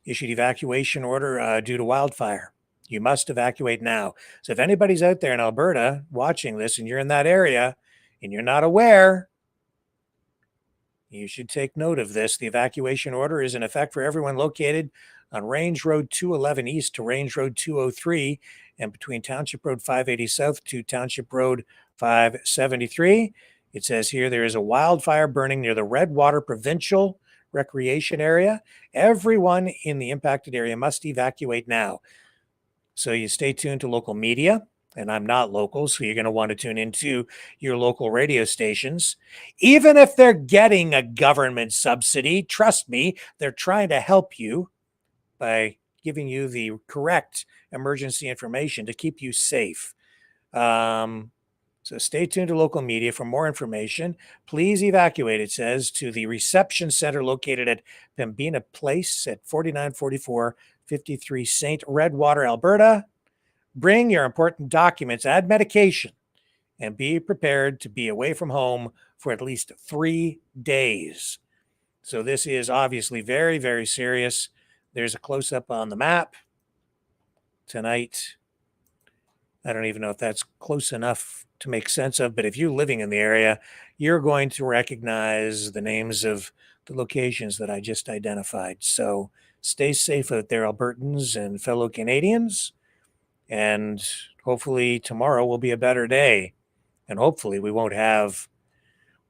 issued evacuation order due to wildfire. You must evacuate now. So if anybody's out there in Alberta watching this and you're in that area and you're not aware, you should take note of this. The evacuation order is in effect for everyone located on Range Road 211 East to Range Road 203 and between Township Road 580 South to Township Road 573. It says here there is a wildfire burning near the Redwater Provincial Recreation Area. Everyone in the impacted area must evacuate now. So you stay tuned to local media, and I'm not local, so you're going to want to tune into your local radio stations. Even if they're getting a government subsidy, trust me, they're trying to help you by giving you the correct emergency information to keep you safe. So stay tuned to local media for more information. Please evacuate, it says, to the reception center located at Pembina Place at 4944 53 St. Redwater, Alberta. Bring your important documents, add medication, and be prepared to be away from home for at least 3 days. So this is obviously very, very serious. There's a close-up on the map tonight. I don't even know if that's close enough to make sense of, but if you're living in the area, you're going to recognize the names of the locations that I just identified. So stay safe out there, Albertans and fellow Canadians. And hopefully tomorrow will be a better day. And hopefully we won't have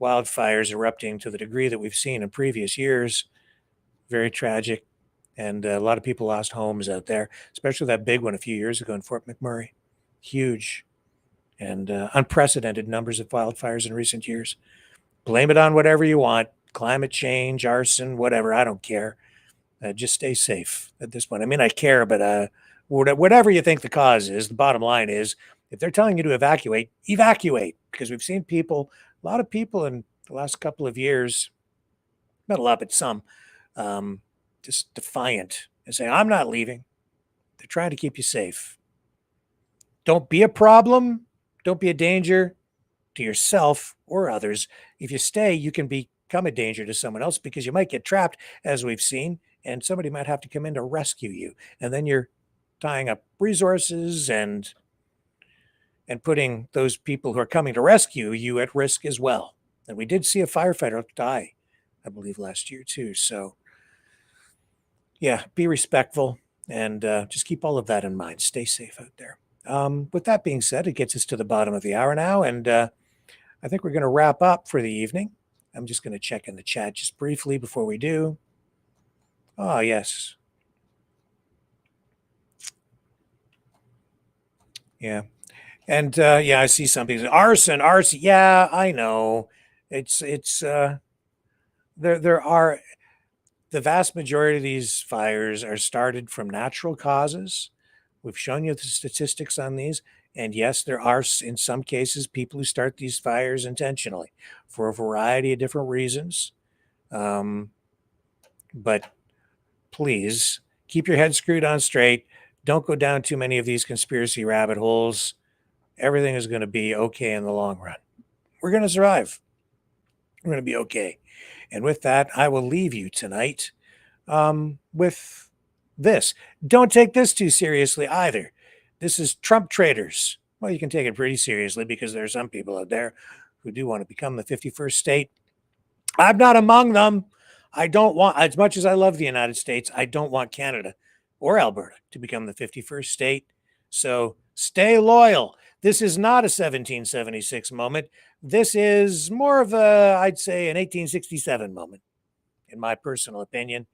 wildfires erupting to the degree that we've seen in previous years. Very tragic. And a lot of people lost homes out there, especially that big one a few years ago in Fort McMurray. Huge and unprecedented numbers of wildfires in recent years. Blame it on whatever you want, climate change, arson, whatever, I don't care. Just stay safe at this point. I mean, I care, but whatever you think the cause is, the bottom line is, if they're telling you to evacuate, evacuate. Because we've seen people, a lot of people in the last couple of years, not a lot, but some, just defiant and saying, I'm not leaving. They're trying to keep you safe. Don't be a problem. Don't be a danger to yourself or others. If you stay, you can become a danger to someone else because you might get trapped, as we've seen, and somebody might have to come in to rescue you. And then you're tying up resources and putting those people who are coming to rescue you at risk as well. And we did see a firefighter die, I believe, last year too. So yeah, be respectful and just keep all of that in mind. Stay safe out there. With that being said, it gets us to the bottom of the hour now. And I think we're going to wrap up for the evening. I'm just going to check in the chat just briefly before we do. Oh, yes. Yeah. And yeah, I see something. Arson. Yeah, I know. There are, the vast majority of these fires are started from natural causes. We've shown you the statistics on these. And yes, there are, in some cases, people who start these fires intentionally for a variety of different reasons. But please keep your head screwed on straight. Don't go down too many of these conspiracy rabbit holes. Everything is going to be okay in the long run. We're going to survive. We're going to be okay. And with that, I will leave you tonight with this. Don't take this too seriously either. This is Trump traitors. Well, you can take it pretty seriously because there are some people out there who do want to become the 51st state. I'm not among them. I don't want, as much as I love the United States, I don't want Canada or Alberta to become the 51st state. So stay loyal. This is not a 1776 moment. This is more of a, I'd say, an 1867 moment, in my personal opinion.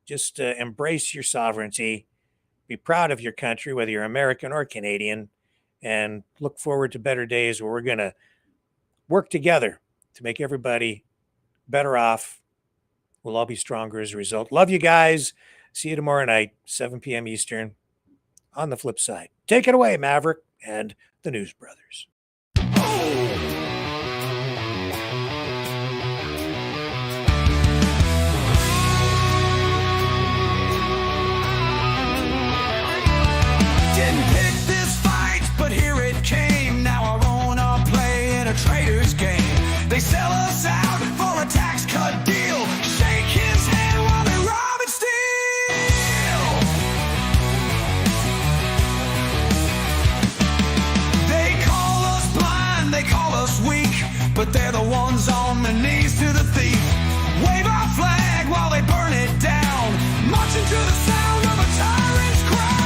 Just embrace your sovereignty. Be proud of your country, whether you're American or Canadian, and look forward to better days where we're going to work together to make everybody better off. We'll all be stronger as a result. Love you guys. See you tomorrow night, 7 p.m. Eastern, on the flip side. Take it away, Maverick and the News Brothers. Didn't pick this fight, but here it came. Now I wanna play in a traitor's game. They sell us out for a tax cut deal. Shake his hand while they rob and steal. They call us blind, they call us weak, but they're the ones on their knees to the thief. Wave our flag while they burn it down, marching to the sound of a tyrant's crown.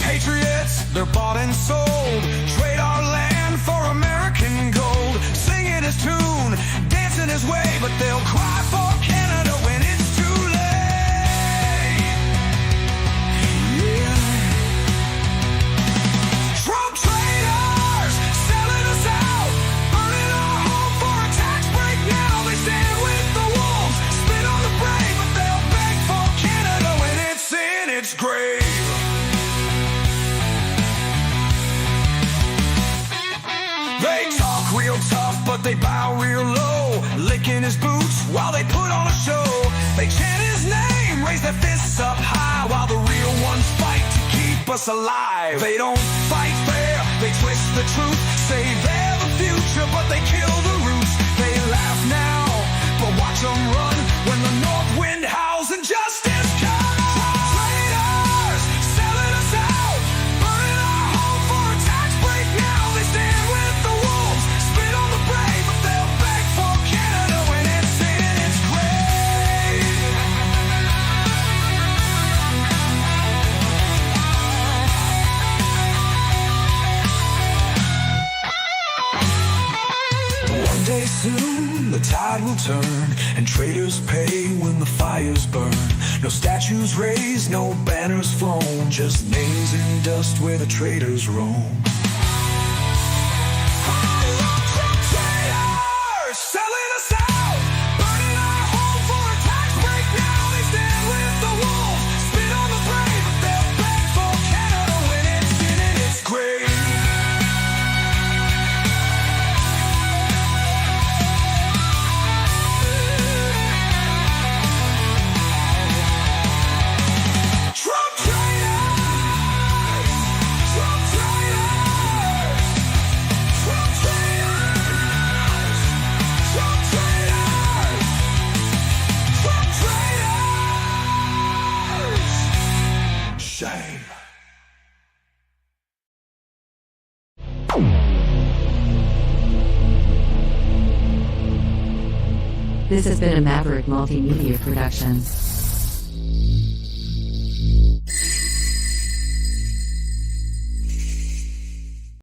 Patriots, they're bought and sold. Trade our land for American gold. Singing his tune, dancing his way, but they'll cry for Canada when it's too late. Yeah. Trump traitors, selling us out, burning our home for a tax break now. They stand with the wolves, spit on the brave, but they'll beg for Canada when it's in its grave. They talk real tough, but they bow real low, licking his boots while they put on a show. They chant his name, raise their fists up high, while the real ones fight to keep us alive. They don't fight fair, they twist the truth, say they're the future, but they kill the roots. They laugh now, but watch them run when the north wind howls and justice comes. Traitors, selling us out, burning our home for a tax break now. They stand with the wolves, spit on the brave, but they'll beg for Canada when it's in its grave. turn, and traitors pay when the fires burn. No statues raised, no banners flown, just names in dust where the traitors roam. Selling us out, burning our home for a tax break now. They stand with the wolves, spit on the brave, but they'll beg for Canada when it's in its grave. Trump traitors! Trump traitors! Trump traitors! Trump traitors! Trump traitors! Shame. This has been a Maverick Multimedia production.